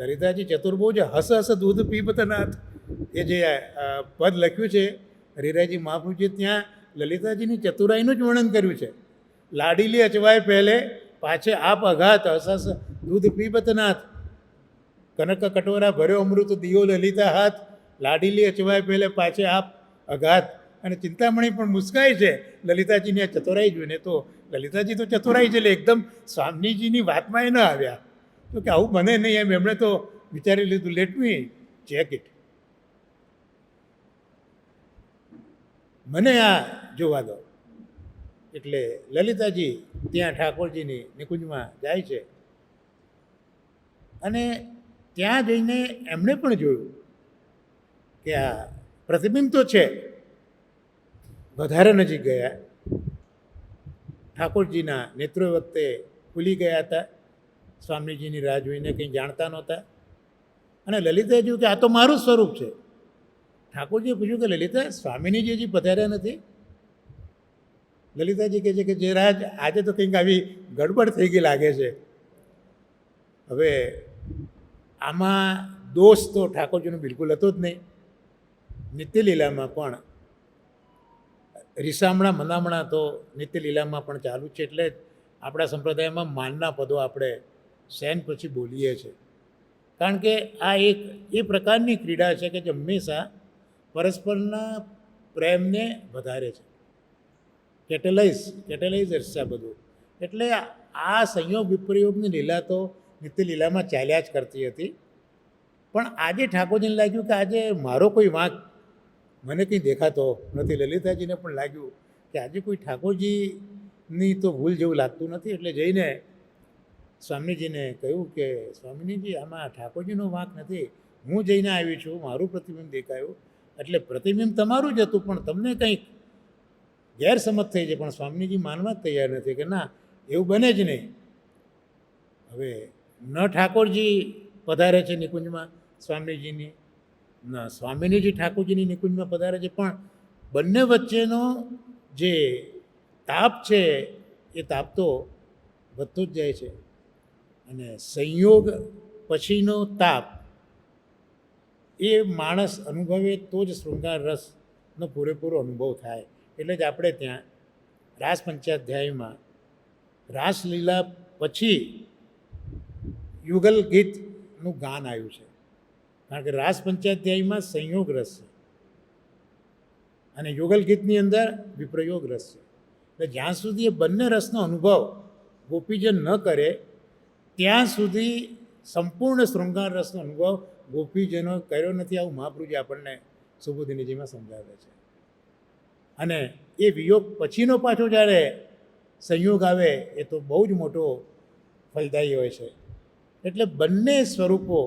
લલિતાજી ચતુર બહુ છે. હસ હસ દૂધ પીબત નાથ, એ જે પદ લખ્યું છે હરિરાયજી મહાપ્રભુજી, ત્યાં લલિતાજીની ચતુરાઈનું જ વર્ણન કર્યું છે. લાડીલી અચવાય પહેલે પાછે આપ અઘાત, હસ હસ દૂધ પીબત નાથ, કનક કટોરા ભર્યો અમૃત દિયો લલિતા હાથ, લાડીલી અચવાય પહેલે પાછે આપ અઘાત. અને ચિંતામણી પણ મુસ્કાય છે લલિતાજીની આ ચતુરાઈ જોઈને. તો લલિતાજી તો ચતુરાઈ છે, એટલે એકદમ સ્વામીજીની વાતમાં એ ન આવ્યા તો કે આવું બને નહીં. એમ એમણે તો વિચારી લીધું, લેટ મી ચેક ઇટ, મને આ જોવા દો. એટલે લલિતાજી ત્યાં ઠાકોરજીની નિકુંજમાં જાય છે અને ત્યાં જઈને એમણે પણ જોયું કે આ પ્રતિબિંબ તો છે. વધારે નજીક ગયા, ઠાકોરજીના નેત્રો વખતે ખુલી ગયા હતા, સ્વામીજીની રાહ જોઈને કંઈ જાણતા નહોતા. અને લલિતાએ જોયું કે આ તો મારું સ્વરૂપ છે. ઠાકોરજીએ પૂછ્યું કે લલિતા, સ્વામીજી હજી પધાર્યા નથી? લલિતાજી કહે છે કે જે રાજ, આજે તો કંઈક આવી ગડબડ થઈ ગઈ લાગે છે. હવે આમાં દોષ તો ઠાકોરજીનો બિલકુલ હતો જ નહીં. નિત્યલીલામાં પણ રીસામણા મનામણા તો નિત્યલીલામાં પણ ચાલુ છે. એટલે જ આપણા સંપ્રદાયમાં માનના પદો આપણે શયન પછી બોલીએ છીએ. કારણ કે આ એક એ પ્રકારની ક્રીડા છે કે જે હંમેશા પરસ્પરના પ્રેમને વધારે છે. કેટેલાઇઝર્સ છે આ બધું. એટલે આ સંયોગ વિપ્રયોગની લીલા તો નિત્ય લીલામાં ચાલ્યા જ કરતી હતી. પણ આજે ઠાકોરજીને લાગ્યું કે આજે મારો કોઈ વાંક મને કંઈ દેખાતો નથી. લલિતાજીને પણ લાગ્યું કે આજે કોઈ ઠાકોરજીની તો ભૂલ જેવું લાગતું નથી. એટલે જઈને સ્વામીજીને કહ્યું કે સ્વામીજી, આમાં ઠાકોરજીનો વાંક નથી, હું જઈને આવી છું, મારું પ્રતિબિંબ દેખાયું, એટલે પ્રતિબિંબ તમારું જ હતું, પણ તમને કંઈક ગેરસમજ થઈ છે. પણ સ્વામીજી માનવા જ તૈયાર નથી કે ના, એવું બને જ નહીં. હવે ન ઠાકોરજી પધારે છે નિકુંજમાં સ્વામીજીની, ન સ્વામીજી ઠાકોરજીની નિકુંજમાં પધારે છે, પણ બંને વચ્ચેનો જે તાપ છે એ તાપ તો વધતો જ જાય છે. અને સંયોગ પછીનો તાપ એ માણસ અનુભવે તો જ શૃંગાર રસનો પૂરેપૂરો અનુભવ થાય. એટલે જ આપણે ત્યાં રાસ પંચાધ્યાયમાં રાસલીલા પછી યુગલ ગીતનું ગાન આવ્યું છે. કારણ કે રાસ પંચાધ્યાયમાં સંયોગ રસ છે અને યુગલ ગીતની અંદર વિપ્રયોગ રસ છે. એટલે જ્યાં સુધી એ બંને રસનો અનુભવ ગોપીજન ન કરે ત્યાં સુધી સંપૂર્ણ શૃંગાર રસનો અનુભવ ગોપીજનો કર્યો નથી. આવું મહાપ્રભુજી આપણને સુબોધિનીજીમાં સમજાવે છે. અને એ વિયોગ પછીનો પાછો જ્યારે સંયોગ આવે એ તો બહુ જ મોટો ફલદાયી હોય છે. એટલે બંને સ્વરૂપો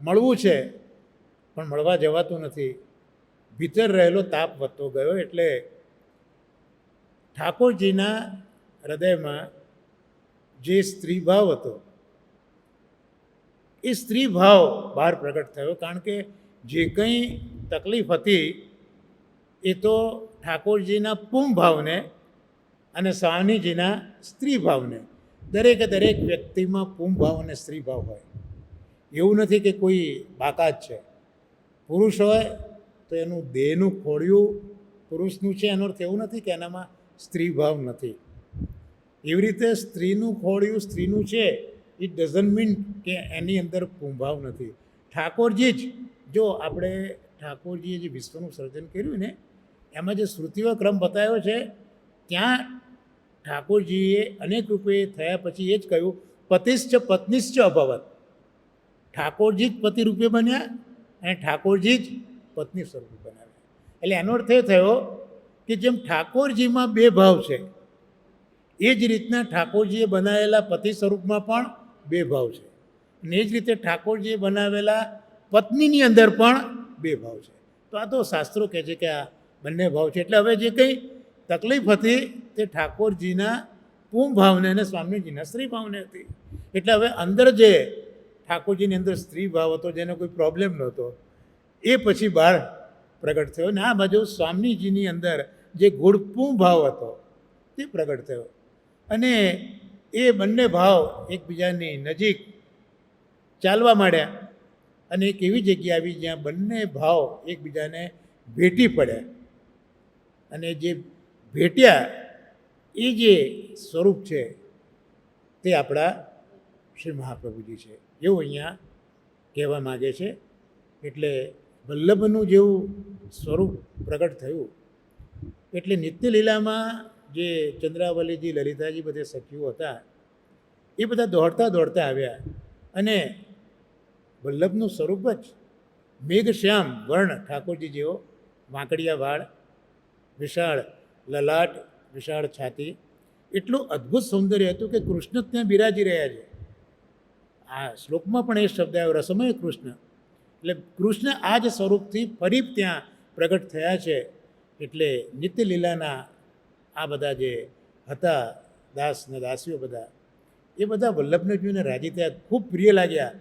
મળવું છે પણ મળવા જવાતું નથી. ભીતર રહેલો તાપ વધતો ગયો. એટલે ઠાકોરજીના હૃદયમાં જે સ્ત્રીભાવ હતો એ સ્ત્રીભાવ બહાર પ્રગટ થયો. કારણ કે જે કંઈ તકલીફ હતી એ તો ઠાકોરજીના પુંભાવને અને સ્વામીજીના સ્ત્રીભાવને, દરેકે દરેક વ્યક્તિમાં પુંભાવ અને સ્ત્રીભાવ હોય. એવું નથી કે કોઈ બાકાત છે. પુરુષ હોય તો એનું દેહનું ખોડિયું પુરુષનું છે, એનો અર્થ એવું નથી કે એનામાં સ્ત્રીભાવ નથી. એવી રીતે સ્ત્રીનું ખોડિયું સ્ત્રીનું છે, ઇટ ડઝન્ટ મીન કે એની અંદર પુંભાવ નથી. ઠાકોરજી જ, જો આપણે ઠાકોરજીએ જે વિશ્વનું સર્જન કર્યું ને એમાં જે શ્રુતિઓ ક્રમ બતાવ્યો છે ત્યાં ઠાકોરજીએ અનેક રૂપે થયા પછી એ જ કહ્યું, પતિશ્ચ પત્નીશ્ચ અભવત. ઠાકોરજી જ પતિ રૂપે બન્યા અને ઠાકોરજી જ પત્ની સ્વરૂપે બનાવ્યા. એટલે એનો અર્થ એ થયો કે જેમ ઠાકોરજીમાં બે ભાવ છે એ જ રીતના ઠાકોરજીએ બનાવેલા પતિ સ્વરૂપમાં પણ બે ભાવ છે, અને એ જ રીતે ઠાકોરજીએ બનાવેલા પત્નીની અંદર પણ બે ભાવ છે. તો આ તો શાસ્ત્રો કહે છે કે આ બંને ભાવ છે. એટલે હવે જે કંઈ તકલીફ હતી તે ઠાકોરજીના પૂમ ભાવને અને સ્વામીજીના સ્ત્રી ભાવને હતી. એટલે હવે અંદર જે ઠાકોરજીની અંદર સ્ત્રી ભાવ હતો, જેનો કોઈ પ્રોબ્લેમ નહોતો, એ પછી બહાર પ્રગટ થયો. અને આ બાજુ સ્વામીજીની અંદર જે ગુણપૂમ ભાવ હતો તે પ્રગટ થયો. અને એ બંને ભાવ એકબીજાની નજીક ચાલવા માંડ્યા, અને એક એવી જગ્યા આવી જ્યાં બંને ભાવ એકબીજાને ભેટી પડ્યા. અને જે ભેટ્યા એ જે સ્વરૂપ છે તે આપણા શ્રી મહાપ્રભુજી છે, એવું અહીંયા કહેવા માગે છે. એટલે વલ્લભનું જેવું સ્વરૂપ પ્રગટ થયું, એટલે નિત્યલીલામાં જે ચંદ્રાવલીજી, લલિતાજી, બધે સખીઓ હતા, એ બધા દોડતા દોડતા આવ્યા. અને વલ્લભનું સ્વરૂપ જ મેઘશ્યામ વર્ણ ઠાકોરજી જેવો, વાંકડિયા વાળ, વિશાળ લલાટ, વિશાળ છાતી, એટલું અદ્ભુત સૌંદર્ય હતું કે કૃષ્ણ ત્યાં બિરાજી રહ્યા છે. આ શ્લોકમાં પણ એ શબ્દ આવ્યો, રસમય કૃષ્ણ. એટલે કૃષ્ણ આ જ સ્વરૂપથી ફરી ત્યાં પ્રગટ થયા છે. એટલે નિત્યલીલાના આ બધા જે હતા દાસ ને દાસીઓ બધા, એ બધા વલ્લભને જોઈને રાજી થયા, ખૂબ પ્રિય લાગ્યા.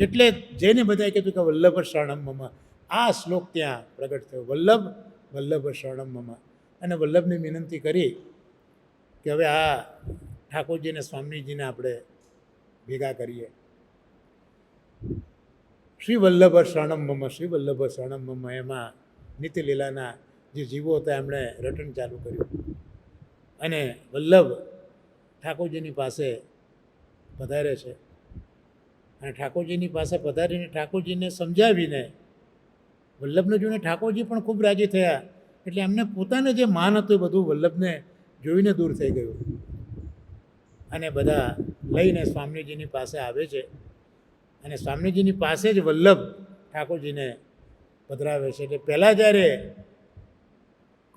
એટલે જેને બધાએ કીધું કે વલ્લભ શરણમ મમ, આ શ્લોક ત્યાં પ્રગટ થયો, વલ્લભ વલ્લભ શરણમ મમ. અને વલ્લભને વિનંતી કરી કે હવે આ ઠાકોરજીને સ્વામીજીને આપણે ભેગા કરીએ. શ્રી વલ્લભ શરણમ મમ, શ્રી વલ્લભ શરણમ મમ, એમાં નિત્યલીલાના જે જીવો હતા એમણે રટણ ચાલુ કર્યું. અને વલ્લભ ઠાકોરજીની પાસે પધારે છે. અને ઠાકોરજીની પાસે પધારીને ઠાકોરજીને સમજાવીને વલ્લભને જોઈને ઠાકોરજી પણ ખૂબ રાજી થયા. એટલે એમને પોતાને જે માન હતું એ બધું વલ્લભને જોઈને દૂર થઈ ગયું. અને બધા લઈને સ્વામીજીની પાસે આવે છે. અને સ્વામીજીની પાસે જ વલ્લભ ઠાકોરજીને પધરાવે છે. એટલે પહેલાં જ્યારે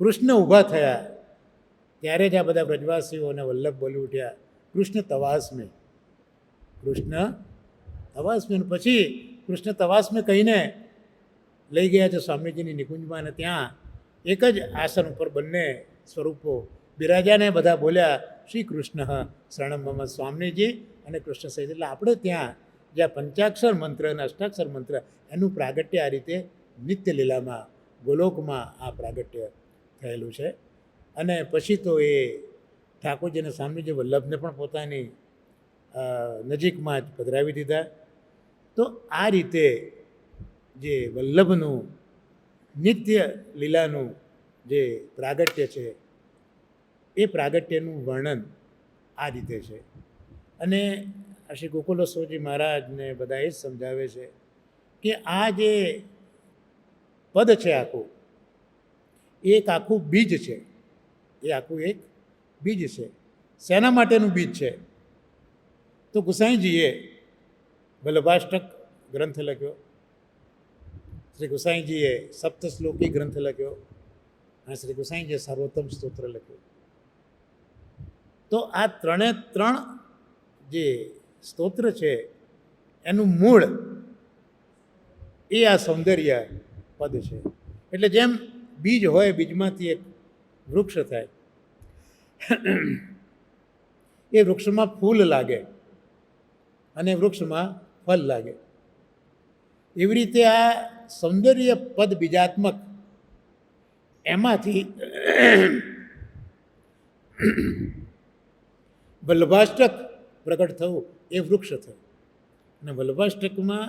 કૃષ્ણ ઊભા થયા ત્યારે જ આ બધા બ્રજવાસીઓ અને વલ્લભ બોલી ઉઠ્યા, કૃષ્ણ તવાસ્મે, કૃષ્ણ તવાસ્મે. પછી કૃષ્ણ તવાસ્મે કહીને લઈ ગયા છે સ્વામીજીની નિકુંજમાં. અને ત્યાં એક જ આસન ઉપર બંને સ્વરૂપો બિરાજાને બધા બોલ્યા, શ્રી કૃષ્ણ શરણમ મમ, સ્વામીજી અને કૃષ્ણ સહિત. એટલે આપણે ત્યાં જ્યાં પંચાક્ષર મંત્ર અને અષ્ટાક્ષર મંત્ર એનું પ્રાગટ્ય આ રીતે નિત્યલીલામાં ગોલોકમાં આ પ્રાગટ્ય થયેલું છે. અને પછી તો એ ઠાકોરજી અને સ્વામીજી વલ્લભને પણ પોતાની નજીકમાં જ પધરાવી દીધા. તો આ રીતે જે વલ્લભનું નિત્ય લીલાનું જે પ્રાગટ્ય છે એ પ્રાગટ્યનું વર્ણન આ રીતે છે. અને શ્રી ગોકુલેશ્વરજી મહારાજને બધા એ જ સમજાવે છે કે આ જે પદ છે આખું, એ એક આખું બીજ છે. એ આખું એક બીજ છે. શેના માટેનું બીજ છે? તો ગુસાઈજીએ વલ્લભાષ્ટક ગ્રંથ લખ્યો, શ્રી ગુસાઈજીએ સપ્તશ્લોકી ગ્રંથ લખ્યો, અને શ્રી ગુસાઈજીએ સર્વોત્તમ સ્તોત્ર લખ્યું. તો આ ત્રણે ત્રણ જે સ્તોત્ર છે એનું મૂળ એ આ સૌંદર્ય પદ છે. એટલે જેમ બીજ હોય, બીજમાંથી એક વૃક્ષ થાય, એ વૃક્ષમાં ફૂલ લાગે અને વૃક્ષમાં ફળ લાગે, એવી રીતે આ સૌંદર્ય પદ બીજાત્મક એમાંથી વલ્લભાષ્ટક પ્રગટ થયું, એ વૃક્ષ થયું. અને વલ્લભાષ્ટકમાં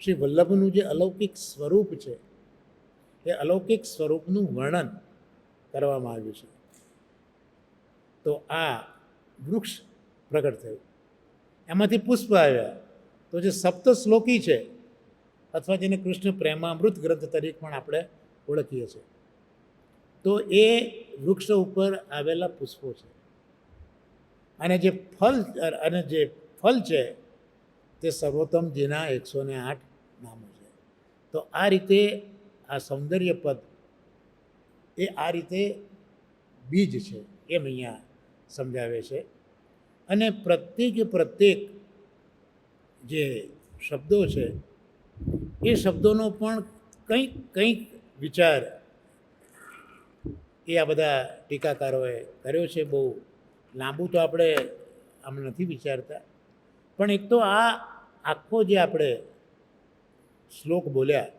શ્રી વલ્લભનું જે અલૌકિક સ્વરૂપ છે એ અલૌકિક સ્વરૂપનું વર્ણન કરવામાં આવ્યું છે. તો આ વૃક્ષ પ્રગટ થયું, એમાંથી પુષ્પ આવ્યા. તો જે સપ્ત શ્લોકી છે, અથવા જેને કૃષ્ણ પ્રેમામૃત ગ્રંથ તરીકે પણ આપણે ઓળખીએ છીએ, તો એ વૃક્ષ ઉપર આવેલા પુષ્પો છે. અને જે ફળ છે તે સર્વોત્તમજીના 108 નામો છે. તો આ રીતે આ સૌંદર્ય પદ એ આ રીતે બીજ છે, એમ અહીંયા સમજાવે છે. અને પ્રત્યેક જે શબ્દો છે એ શબ્દોનો પણ કંઈક વિચાર એ આ બધા ટીકાકારોએ કર્યો છે. બહુ લાંબુ તો આપણે આમ નથી વિચારતા, પણ એક તો આ આખો જે આપણે શ્લોક બોલ્યા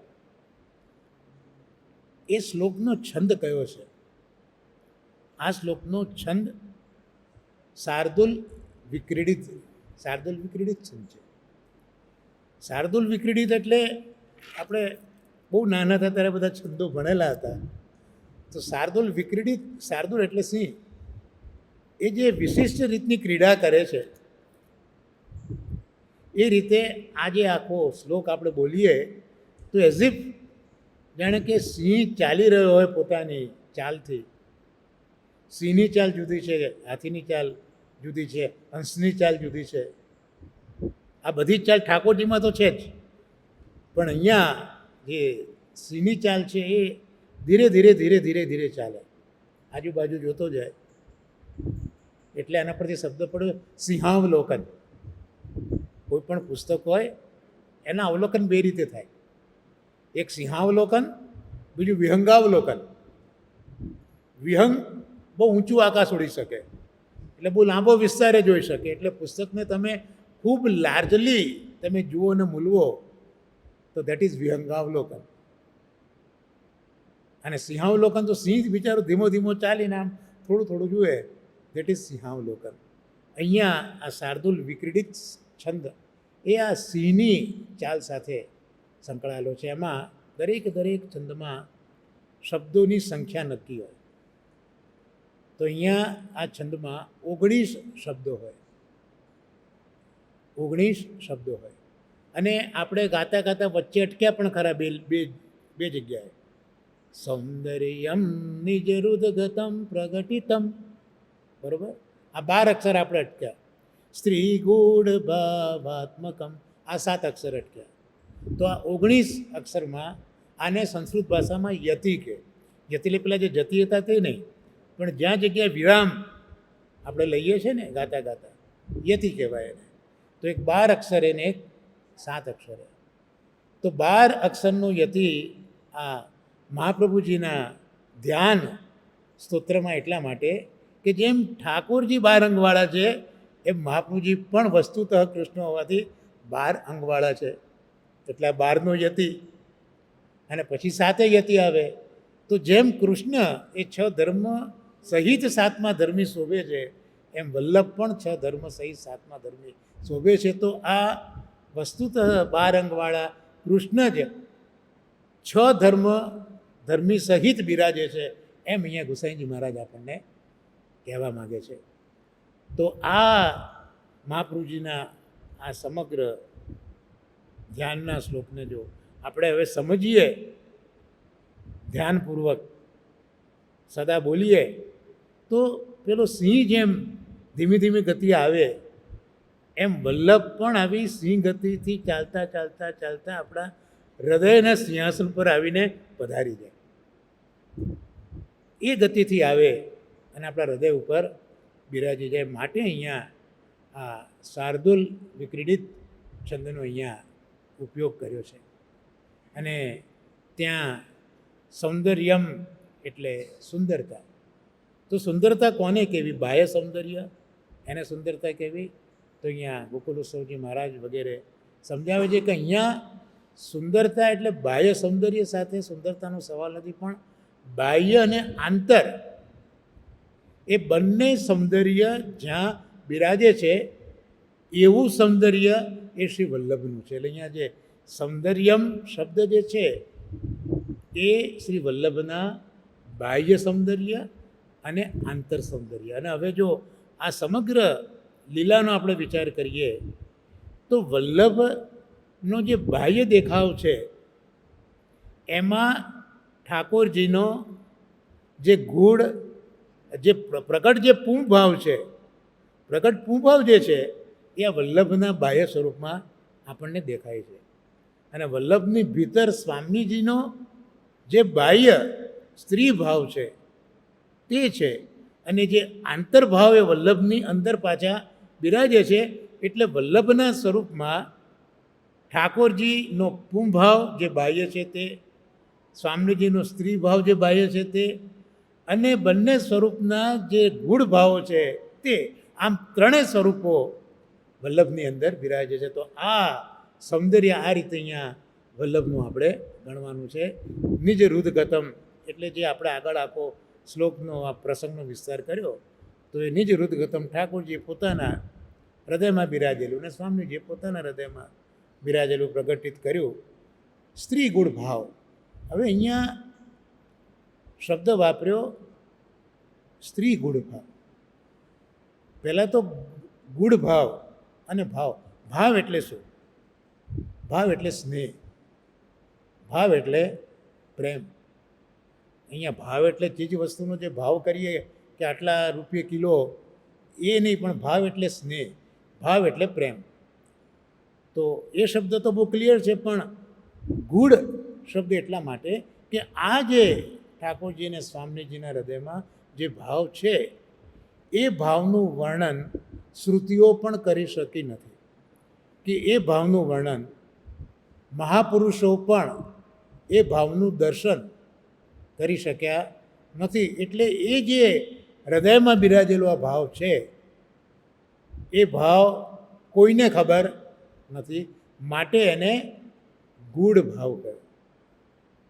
એ શ્લોકનો છંદ કયો છે? આ શ્લોકનો છંદ શાર્દુલ વિક્રીડિત છંદ છે. શાર્દુલ વિક્રીડિત એટલે આપણે બહુ નાના હતા ત્યારે બધા છંદો ભણેલા હતા. તો શાર્દુલ એટલે સિંહ. એ જે વિશિષ્ટ રીતની ક્રીડા કરે છે એ રીતે આજે આખો શ્લોક આપણે બોલીએ તો એઝ ઇફ જાણે કે સિંહ ચાલી રહ્યો હોય પોતાની ચાલથી. સિંહની ચાલ જુદી છે, હાથીની ચાલ જુદી છે, હંસની ચાલ જુદી છે. આ બધી જ ચાલ ઠાકોરજીમાં તો છે જ, પણ અહીંયા જે સિંહની ચાલ છે એ ધીરે ધીરે ચાલે, આજુબાજુ જોતો જાય. એટલે આના પરથી શબ્દ પડ્યો સિંહાવલોકન. કોઈ પણ પુસ્તક હોય એના અવલોકન બે રીતે થાય. એક સિંહાવલોકન, બીજું વિહંગાવલોકન. વિહંગ બહુ ઊંચું આકાશ ઉડી શકે, એટલે બહુ લાંબો વિસ્તારે જોઈ શકે. એટલે પુસ્તકને તમે ખૂબ લાર્જલી તમે જુઓ ને મૂલવો તો દેટ ઇઝ વિહંગાવલોકન. અને સિંહાવલોકન તો સિંહ બિચારો ધીમો ચાલીને આમ થોડું જુએ, દેટ ઇઝ સિંહાવલોકન. અહીંયા આ શાર્દુલ વિક્રીડિત છંદ એ આ સિંહની ચાલ સાથે સંકળાયેલો છે. એમાં દરેક છંદમાં શબ્દોની સંખ્યા નક્કી હોય. તો અહીંયા આ છંદમાં 19 શબ્દો હોય. અને આપણે ગાતા વચ્ચે અટક્યા પણ ખરા બે જગ્યાએ. સૌંદર્યમ નિજરુદગતમ પ્રગટિતમ, બરોબર? આ 12 અક્ષર આપણે અટક્યા. સ્ત્રી ગૂઢ ભાવાત્મકમ, આ 7 અક્ષર અટક્યા. તો આ 19 અક્ષરમાં આને સંસ્કૃત ભાષામાં યતિ કહે. યતિ એટલે પેલા જે જતિ હતા તે નહીં, પણ જ્યાં જગ્યાએ વિરામ આપણે લઈએ છીએ ને ગાતા યતિ કહેવાય એને. તો એક 12 અક્ષર એને, એક 7 અક્ષર. તો 12 અક્ષરનું યતિ આ મહાપ્રભુજીના ધ્યાન સ્તોત્રમાં એટલા માટે કે જેમ ઠાકોરજી 12 અંગવાળા છે એમ મહાપ્રભુજી પણ વસ્તુતઃ કૃષ્ણ હોવાથી 12 અંગવાળા છે. એટલે આ 12નો યતિ અને પછી 7 યતિ આવે. તો જેમ કૃષ્ણ એ 6 ધર્મ સહિત 7મા ધર્મી શોભે છે, એમ વલ્લભ પણ 6 ધર્મ સહિત 7મા ધર્મી શોભે છે. તો આ વસ્તુતઃ 12 અંગવાળા કૃષ્ણ જ 6 ધર્મી સહિત બિરાજે છે, એમ અહીંયા ગુસાઈજી મહારાજ આપણને કહેવા માગે છે. તો આ મહાપ્રભુજીના આ સમગ્ર ધ્યાનના શ્લોકને જો આપણે હવે સમજીએ ધ્યાનપૂર્વક, સદા બોલીએ, તો પેલો સિંહ જેમ ધીમી ગતિ આવે એમ વલ્લભ પણ આવી સિંહ ગતિથી ચાલતા આપણા હૃદયના સિંહાસન પર આવીને પધારી જાય. એ ગતિથી આવે અને આપણા હૃદય ઉપર બિરાજી જાય. માટે અહીંયા આ શાર્દુલ વિક્રીડિત છંદનો અહીંયા ઉપયોગ કર્યો છે. અને ત્યાં સૌંદર્યમ એટલે સુંદરતા. તો સુંદરતા કોને કહેવી? બાહ્ય સૌંદર્ય, એને સુંદરતા કહેવી. તો અહીંયા ગોકુલ ઉત્સવજી મહારાજ વગેરે સમજાવે છે કે અહીંયા સુંદરતા એટલે બાહ્ય સૌંદર્ય સાથે સુંદરતાનો સવાલ નથી, પણ બાહ્ય અને આંતર એ બંને સૌંદર્ય જ્યાં બિરાજે છે એવું સૌંદર્ય એ શ્રી વલ્લભનું છે. એટલે અહીંયા જે સૌંદર્યમ શબ્દ જે છે એ શ્રી વલ્લભના બાહ્ય સૌંદર્ય અને આંતર સૌંદર્ય. અને હવે જો આ સમગ્ર લીલાનો આપણે વિચાર કરીએ તો વલ્લભનો જે બાહ્ય દેખાવ છે એમાં ઠાકોરજીનો જે ગૂઢ જે પ્રગટ જે પૂંભાવ છે, પ્રગટ પૂંભાવ જે છે એ આ વલ્લભના બાહ્ય સ્વરૂપમાં આપણને દેખાય છે. અને વલ્લભની ભીતર સ્વામીજીનો જે બાહ્ય સ્ત્રી ભાવ છે તે છે. અને જે આંતરભાવ એ વલ્લભની અંદર પાછા બિરાજે છે. એટલે વલ્લભના સ્વરૂપમાં ઠાકોરજીનો પુંભાવ જે બાહ્ય છે તે, સ્વામીજીનો સ્ત્રી ભાવ જે બાહ્ય છે તે, અને બંને સ્વરૂપના જે ગૂઢ ભાવો છે તે, આમ ત્રણેય સ્વરૂપો વલ્લભની અંદર બિરાજે છે. તો આ સૌંદર્ય આ રીતે અહીંયા વલ્લભનું આપણે ગણવાનું છે. નિજ રુદગતમ એટલે જે આપણે આગળ આખો શ્લોકનો આ પ્રસંગનો વિસ્તાર કર્યો, તો એ નિજ રુદગતમ ઠાકોરજી પોતાના હૃદયમાં બિરાજેલું અને સ્વામીજીએ પોતાના હૃદયમાં બિરાજેલું પ્રગટિત કર્યું સ્ત્રી ગુણ ભાવ. હવે અહીંયા શબ્દ વાપર્યો સ્ત્રી ગુણ ભાવ. પહેલાં તો ગુણ ભાવ અને ભાવ. ભાવ એટલે શું? ભાવ એટલે સ્નેહ, ભાવ એટલે પ્રેમ. અહીંયા ભાવ એટલે ચીજ વસ્તુનો જે ભાવ કરીએ કે આટલા રૂપિયા કિલો, એ નહીં, પણ ભાવ એટલે સ્નેહ, ભાવ એટલે પ્રેમ. તો એ શબ્દ તો બહુ ક્લિયર છે, પણ ગૂઢ શબ્દ એટલા માટે કે આ જે ઠાકોરજી અને સ્વામીજીના હૃદયમાં જે ભાવ છે એ ભાવનું વર્ણન શ્રુતિઓ પણ કરી શકી નથી, કે એ ભાવનું વર્ણન મહાપુરુષો પણ એ ભાવનું દર્શન કરી શક્યા નથી. એટલે એ જે હૃદયમાં બિરાજેલો આ ભાવ છે એ ભાવ કોઈને ખબર નથી, માટે એને ગૂઢ ભાવ કહ્યો.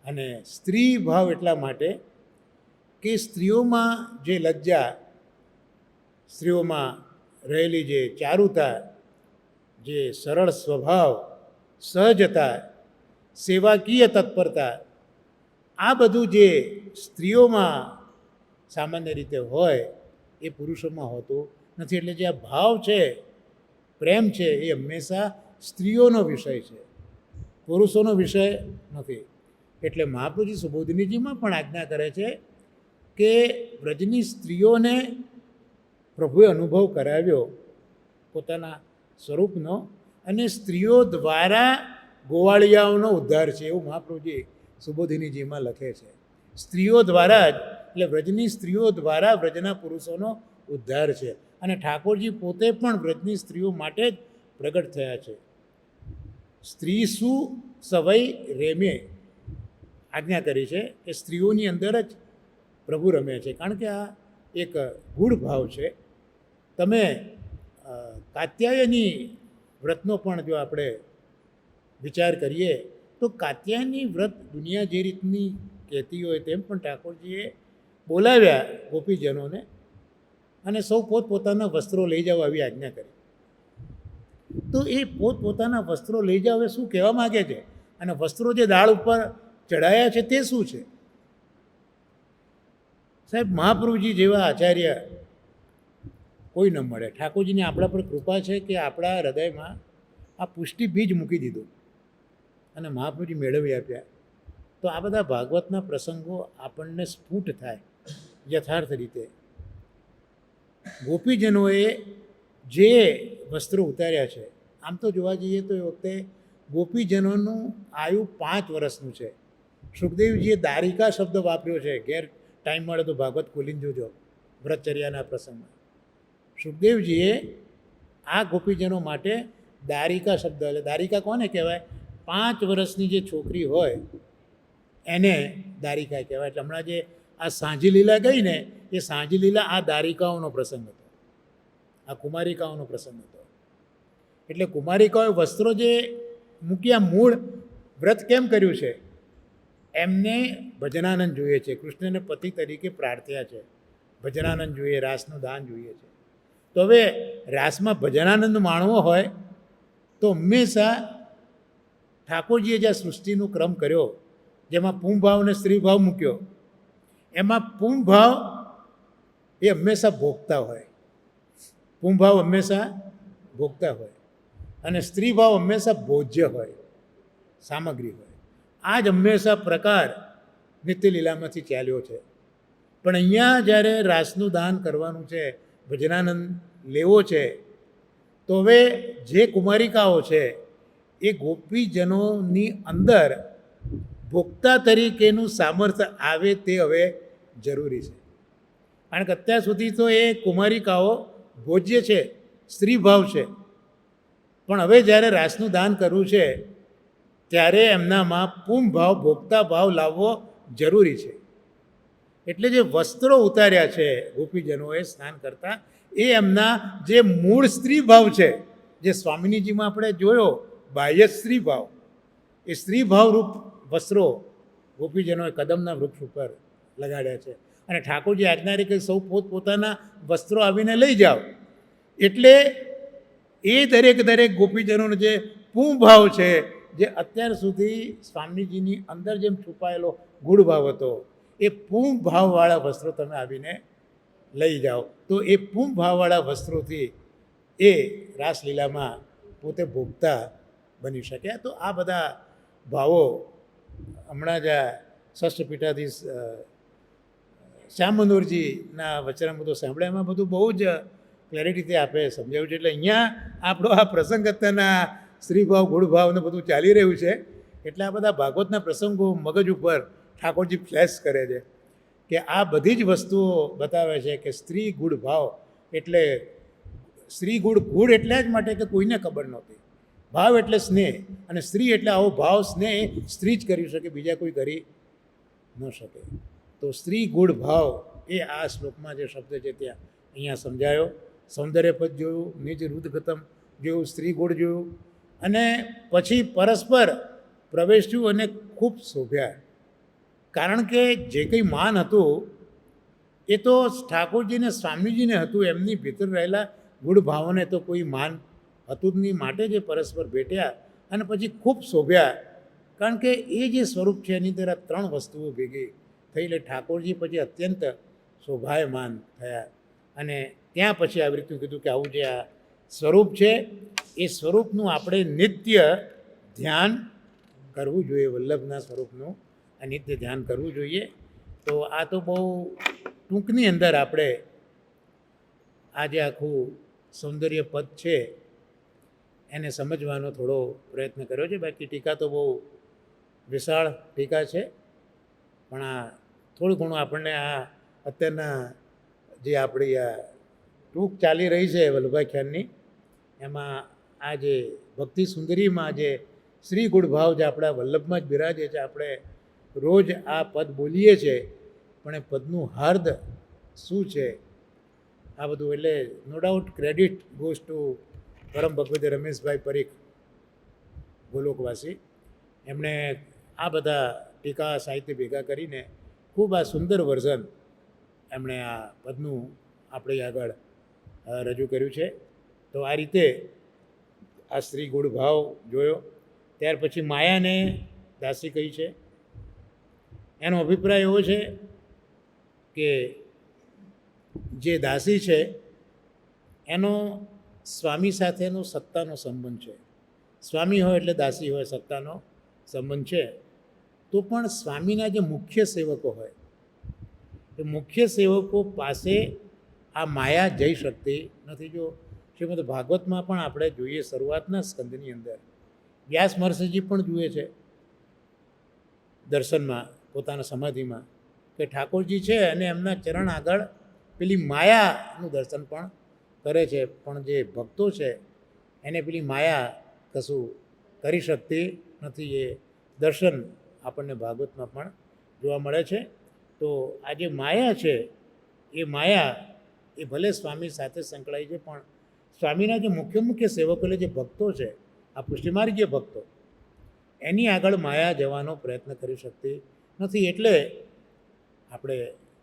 અને સ્ત્રી ભાવ એટલા માટે કે સ્ત્રીઓમાં જે લજ્જા, સ્ત્રીઓમાં રહેલી જે ચારુતા, જે સરળ સ્વભાવ, સહજતા, સેવાકીય તત્પરતા, આ બધું જે સ્ત્રીઓમાં સામાન્ય રીતે હોય એ પુરુષોમાં હોતું નથી. એટલે જે આ ભાવ છે, પ્રેમ છે, એ હંમેશા સ્ત્રીઓનો વિષય છે, પુરુષોનો વિષય નથી. એટલે મહાપ્રભુજી સુબોધિનીજીમાં પણ આજ્ઞા કરે છે કે વ્રજની સ્ત્રીઓને પ્રભુએ અનુભવ કરાવ્યો પોતાના સ્વરૂપનો, અને સ્ત્રીઓ દ્વારા ગોવાળિયાઓનો ઉદ્ધાર છે, એવું મહાપ્રભુજી સુબોધિનીજીમાં લખે છે. સ્ત્રીઓ દ્વારા જ, એટલે વ્રજની સ્ત્રીઓ દ્વારા વ્રજના પુરુષોનો ઉદ્ધાર છે. અને ઠાકોરજી પોતે પણ વ્રજની સ્ત્રીઓ માટે જ પ્રગટ થયા છે. સ્ત્રી શું સવઈ રેમે આજ્ઞા કરી છે કે સ્ત્રીઓની અંદર જ પ્રભુ રમે છે, કારણ કે આ એક ગૂઢ ભાવ છે. તમે કાત્યાયની વ્રતનો પણ જો આપણે વિચાર કરીએ તો કાત્યાયની વ્રત દુનિયા જે રીતની કહેતી હોય તેમ પણ ઠાકોરજીએ બોલાવ્યા ગોપીજનોને, અને સૌ પોતપોતાના વસ્ત્રો લઈ જાઓ આવી આજ્ઞા કરી. તો એ પોતપોતાના વસ્ત્રો લઈ જાઓ એ શું કહેવા માગે છે? અને વસ્ત્રો જે દાળ ઉપર ચડાયા છે તે શું છે? સાહેબ, મહાપ્રભુજી જેવા આચાર્ય કોઈ ન મળે. ઠાકોરજીની આપણા પર કૃપા છે કે આપણા હૃદયમાં આ પુષ્ટિ બીજ મૂકી દીધું અને મહાપ્રભુજી મેળવી આપ્યા. તો આ બધા ભાગવતના પ્રસંગો આપણને સ્ફુટ થાય યથાર્થ રીતે. ગોપીજનોએ જે વસ્ત્રો ઉતાર્યા છે, આમ તો જોવા જઈએ તો એ વખતે ગોપીજનોનું આયુ 5 વર્ષનું છે. સુખદેવજીએ દારિકા શબ્દ વાપર્યો છે. ઘેર ટાઈમ મળે તો ભાગવત ખોલીને જોજો વ્રતચર્યાના પ્રસંગમાં. સુખદેવજીએ આ ગોપીજનો માટે દારિકા શબ્દ, એટલે દારિકા કોને કહેવાય? 5 વર્ષની જે છોકરી હોય એને દારિકા કહેવાય. એટલે હમણાં જે આ સાંજી લીલા ગઈ ને, એ સાંજી લીલા આ દારિકાઓનો પ્રસંગ હતો, આ કુમારિકાઓનો પ્રસંગ હતો. એટલે કુમારિકાઓએ વસ્ત્રો જે મૂક્યા, મૂળ વ્રત કેમ કર્યું છે? એમને ભજનાનંદ જોઈએ છે, કૃષ્ણને પતિ તરીકે પ્રાર્થ્યા છે, ભજનાનંદ જોઈએ, રાસનું દાન જોઈએ છે. તો હવે રાસમાં ભજનાનંદ માણવો હોય તો હંમેશા ઠાકોરજીએ જ્યાં સૃષ્ટિનો ક્રમ કર્યો, જેમાં પુંભાવ અને સ્ત્રીભાવ મૂક્યો, એમાં પુંભાવ એ હંમેશા ભોગતા હોય, પુંભાવ હંમેશા ભોગતા હોય, અને સ્ત્રીભાવ હંમેશા ભોજ્ય હોય, સામગ્રી હોય. આ જ હંમેશા પ્રકાર નિત્યલીલામાંથી ચાલ્યો છે. પણ અહીંયા જ્યારે રાસનું દાન કરવાનું છે, ભજનાનંદ લેવો છે, તો હવે જે કુમારિકાઓ છે એ ગોપીજનોની અંદર ભોક્તા તરીકેનું સામર્થ્ય આવે તે હવે જરૂરી છે. કારણ કે અત્યાર સુધી તો એ કુમારિકાઓ ભોજ્ય છે, સ્ત્રી ભાવ છે, પણ હવે જ્યારે રાસનું દાન કરવું છે ત્યારે એમનામાં પું ભાવ, ભોગતા ભાવ લાવવો જરૂરી છે. એટલે જે વસ્ત્રો ઉતાર્યા છે ગોપીજનોએ સ્નાન કરતા, એ એમના જે મૂળ સ્ત્રી ભાવ છે, જે સ્વામિનીજીમાં આપણે જોયો બાહ્ય સ્ત્રી ભાવ, એ સ્ત્રી ભાવરૂપ વસ્ત્રો ગોપીજનોએ કદમના વૃક્ષ ઉપર લગાડ્યા છે. અને ઠાકોરજી આજ્ઞા કે સૌ પોતપોતાના વસ્ત્રો આવીને લઈ જાઓ. એટલે એ દરેક ગોપીજનોનો જે પું ભાવ છે, જે અત્યાર સુધી સ્વામીજીની અંદર જેમ છુપાયેલો ગુણ ભાવ હતો, એ પું ભાવવાળા વસ્ત્રો તમે આવીને લઈ જાઓ. તો એ પું ભાવવાળા વસ્ત્રોથી એ રાસલીલામાં પોતે ભોગતા બની શક્યા. તો આ બધા ભાવો હમણાં જ આ ષષ્ઠપીઠાધીશ શ્યામ મનોહરજીના વચનમાં બધું સાંભળે, એમાં બધું બહુ જ ક્લેરિટીથી આપે સમજાવ્યું છે. એટલે અહીંયા આપણો આ પ્રસંગ અત્યારના સ્ત્રીભાવ, ગુણભાવ ને બધું ચાલી રહ્યું છે. એટલે આ બધા ભાગવતના પ્રસંગો મગજ ઉપર ઠાકોરજી ફ્લેશ કરે છે કે આ બધી જ વસ્તુઓ બતાવે છે કે સ્ત્રી ગુણ ભાવ એટલે સ્ત્રી ગુણ એટલા જ માટે કે કોઈને ખબર નહોતી. ભાવ એટલે સ્નેહ, અને સ્ત્રી એટલે આવો ભાવ સ્નેહ સ્ત્રી જ કરી શકે, બીજા કોઈ કરી ન શકે. તો સ્ત્રી ગુણ ભાવ એ આ શ્લોકમાં જે શબ્દ છે ત્યાં અહીંયા સમજાયો. સૌંદર્યપદ જોયું, નિજ રુદગતમ જોયું, સ્ત્રી ગુણ જોયું, અને પછી પરસ્પર પ્રવેશ્યું અને ખૂબ શોભ્યા. કારણ કે જે કંઈ માન હતું એ તો ઠાકોરજીને સ્વામીજીને હતું, એમની ભીતર રહેલા ગુણ ભાવોને તો કોઈ માન હતું જ નહીં. માટે જે પરસ્પર ભેટ્યા અને પછી ખૂબ શોભ્યા. કારણ કે એ જે સ્વરૂપ છે એની અંદર ત્રણ વસ્તુઓ ભેગી થઈ, એટલે ઠાકોરજી પછી અત્યંત શોભાયમાન થયા. અને ત્યાં પછી આવી રીતનું કીધું કે આવું જે આ સ્વરૂપ છે એ સ્વરૂપનું આપણે નિત્ય ધ્યાન કરવું જોઈએ. વલ્લભના સ્વરૂપનું આ નિત્ય ધ્યાન કરવું જોઈએ. તો આ તો બહુ ટૂંકની અંદર આપણે આ જે આખું સૌંદર્ય પદ છે એને સમજવાનો થોડો પ્રયત્ન કર્યો છે. બાકી ટીકા તો બહુ વિશાળ ટીકા છે, પણ આ થોડું ઘણું આપણને આ અત્યારના જે આપણી આ ટૂંક ચાલી રહી છે વલ્લભાખ્યાનની, એમાં આ જે ભક્તિ સુંદરીમાં જે શ્રી ગુણભાવ જે આપણા વલ્લભમાં જ બિરાજે છે, આપણે રોજ આ પદ બોલીએ છીએ, પણ એ પદનું હાર્દ શું છે આ બધું. એટલે no doubt credit goes to પરમ ભગવદ રમેશભાઈ પરીખ, ગોલોકવાસી. એમણે આ બધા ટીકા સાહિત્ય ભેગા કરીને ખૂબ આ સુંદર વર્ઝન એમણે આ પદનું આપણી આગળ રજૂ કર્યું છે. તો આ રીતે આ સ્ત્રી ગુણ ભાવ જોયો. ત્યાર પછી માયાને દાસી કહી છે. એનો અભિપ્રાય એવો છે કે જે દાસી છે એનો સ્વામી સાથેનો સત્તાનો સંબંધ છે. સ્વામી હોય એટલે દાસી હોય, સત્તાનો સંબંધ છે. તો પણ સ્વામીના જે મુખ્ય સેવકો હોય એ મુખ્ય સેવકો પાસે આ માયા જઈ શકતી નથી. જો શ્રીમદ ભાગવતમાં પણ આપણે જોઈએ શરૂઆતના સ્કંદની અંદર વ્યાસ મહર્ષિજી પણ જુએ છે દર્શનમાં, પોતાના સમાધિમાં, કે ઠાકોરજી છે અને એમના ચરણ આગળ પેલી માયાનું દર્શન પણ કરે છે. પણ જે ભક્તો છે એને પેલી માયા કશું કરી શકતી નથી. એ દર્શન આપણને ભાગવતમાં પણ જોવા મળે છે. તો આ જે માયા છે એ માયા એ ભલે સ્વામી સાથે સંકળાય છે, પણ સ્વામીના જે મુખ્ય સેવકો એટલે જે ભક્તો છે, આ પુષ્ટિમાર્ગીય ભક્તો, એની આગળ માયા જવાનો પ્રયત્ન કરી શકતી નથી. એટલે આપણે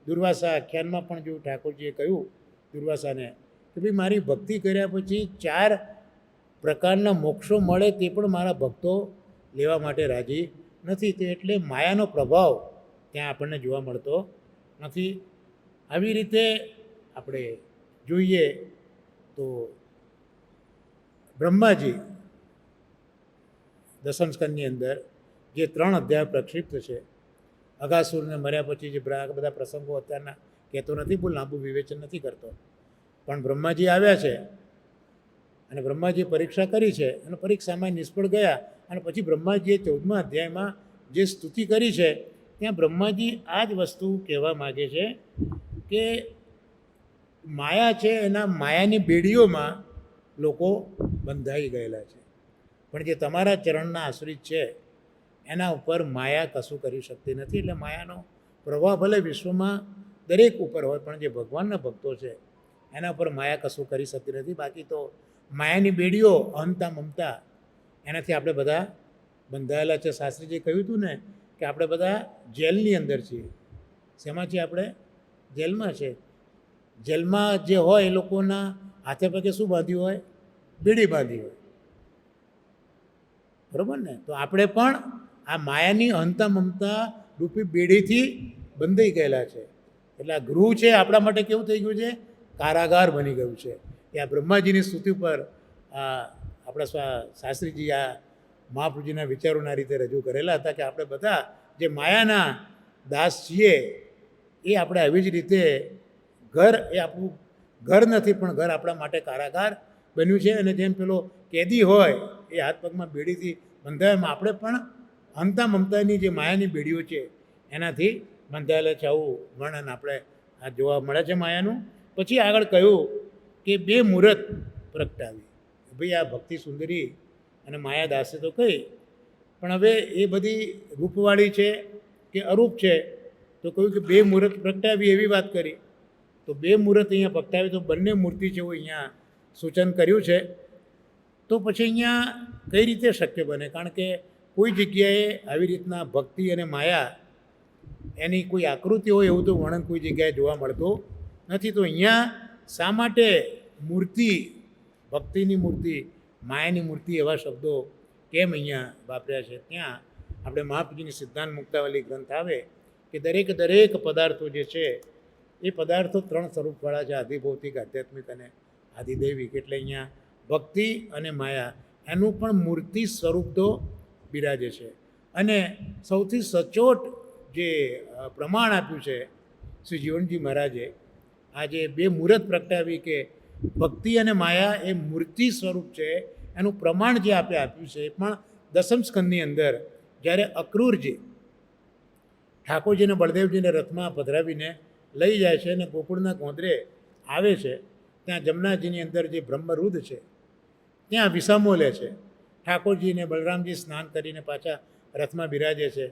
દુર્વાસા આખ્યાનમાં પણ જો ઠાકોરજીએ કહ્યું દુર્વાસાને કે ભાઈ મારી ભક્તિ કર્યા પછી 4 પ્રકારના મોક્ષો મળે તે પણ મારા ભક્તો લેવા માટે રાજી નથી. તે એટલે માયાનો પ્રભાવ ત્યાં આપણને જોવા મળતો નથી. આવી રીતે આપણે જોઈએ તો બ્રહ્માજી દસમ સ્કંદની અંદર જે 3 અધ્યાય પ્રક્ષિપ્ત છે, અગાસુરને મર્યા પછી જે બધા પ્રસંગો અત્યારના કહેતો નથી, બહુ લાંબુ વિવેચન નથી કરતો, પણ બ્રહ્માજી આવ્યા છે અને બ્રહ્માજીએ પરીક્ષા કરી છે અને પરીક્ષામાં નિષ્ફળ ગયા. અને પછી બ્રહ્માજીએ 14મા અધ્યાયમાં જે સ્તુતિ કરી છે ત્યાં બ્રહ્માજી આ જ વસ્તુ કહેવા માગે છે કે માયા છે એના માયાની બેડીઓમાં લોકો બંધાઈ ગયેલા છે. પણ જે તમારા ચરણના આશ્રિત છે એના ઉપર માયા કશું કરી શકતી નથી. એટલે માયાનો પ્રભાવ ભલે વિશ્વમાં દરેક ઉપર હોય, પણ જે ભગવાનના ભક્તો છે એના ઉપર માયા કશું કરી શકતી નથી. બાકી તો માયાની બેડીઓ, અહંતા, મમતા, એનાથી આપણે બધા બંધાયેલા છે. શાસ્ત્રીજીએ કહ્યું હતું ને કે આપણે બધા જેલની અંદર છીએ. શેમાં છીએ આપણે? જેલમાં છે. જેલમાં જે હોય એ લોકોના હાથે પગે શું બાંધ્યું હોય? બેડી બાંધી હોય, બરાબર ને? તો આપણે પણ આ માયાની અહંતા મમતા રૂપી બેડીથી બંધાઈ ગયેલા છે. એટલે આ ગૃહ છે આપણા માટે કેવું થઈ ગયું છે? કારાગાર બની ગયું છે. એ આ બ્રહ્માજીની સ્તુતિ પર આપણા શાસ્ત્રીજી આ મહાપ્રભુજીના વિચારોના રીતે રજૂ કરેલા હતા કે આપણે બધા જે માયાના દાસ છીએ એ આપણે આવી જ રીતે ઘર એ આપણું ઘર નથી, પણ ઘર આપણા માટે કારાગાર બન્યું છે. અને જેમ પેલો કેદી હોય એ હાથ પગમાં બેડીથી બંધાયેમાં આપણે પણ અહંતા મમતાની જે માયાની બેડીઓ છે એનાથી બંધાયેલા છે. આવું વર્ણન આપણે આ જોવા મળે છે માયાનું. પછી આગળ કહ્યું કે 2 મુહૂર્ત પ્રગટાવી. ભાઈ આ ભક્તિ સુંદરી અને માયા દાસે તો કહી, પણ હવે એ બધી રૂપવાળી છે કે અરૂપ છે? તો કહ્યું કે 2 મુહૂર્ત પ્રગટાવી એવી વાત કરી. તો 2 મુહૂર્ત અહીંયા પ્રગટાવી, તો બંને મૂર્તિ છે એવું અહીંયા સૂચન કર્યું છે. તો પછી અહીંયા કઈ રીતે શક્ય બને? કારણ કે કોઈ જગ્યાએ આવી રીતના ભક્તિ અને માયા એની કોઈ આકૃતિ હોય એવું તો વર્ણન કોઈ જગ્યાએ જોવા મળતું નથી. તો અહીંયા શા માટે મૂર્તિ, ભક્તિની મૂર્તિ, માયાની મૂર્તિ એવા શબ્દો કેમ અહીંયા વાપર્યા છે? ત્યાં આપણે મહાપ્રભુજીની સિદ્ધાંત મુક્તાવલી ગ્રંથ આવે કે દરેક પદાર્થો જે છે એ પદાર્થો 3 સ્વરૂપવાળા છે: આધિભૌતિક, આધ્યાત્મિક અને આધિદૈવિક. એટલે અહીંયા ભક્તિ અને માયા એનું પણ મૂર્તિ સ્વરૂપ તો બિરાજે છે. અને સૌથી સચોટ જે પ્રમાણ આપ્યું છે શ્રી જીવનજી મહારાજે, આ જે 2 મુહૂર્ત પ્રગટાવી કે ભક્તિ અને માયા એ મૂર્તિ સ્વરૂપ છે, એનું પ્રમાણ જે આપણે આપ્યું છે એ પણ દસમ સ્કંદની અંદર જ્યારે અક્રૂરજી ઠાકોરજીને બળદેવજીને રથમાં પધરાવીને લઈ જાય છે અને ગોકુળના ગોંદરે આવે છે, ત્યાં જમનાજીની અંદર જે બ્રહ્મરુદ છે ત્યાં વિસામો લે છે. ઠાકોરજીને બલરામજી સ્નાન કરીને પાછા રથમાં બિરાજે છે.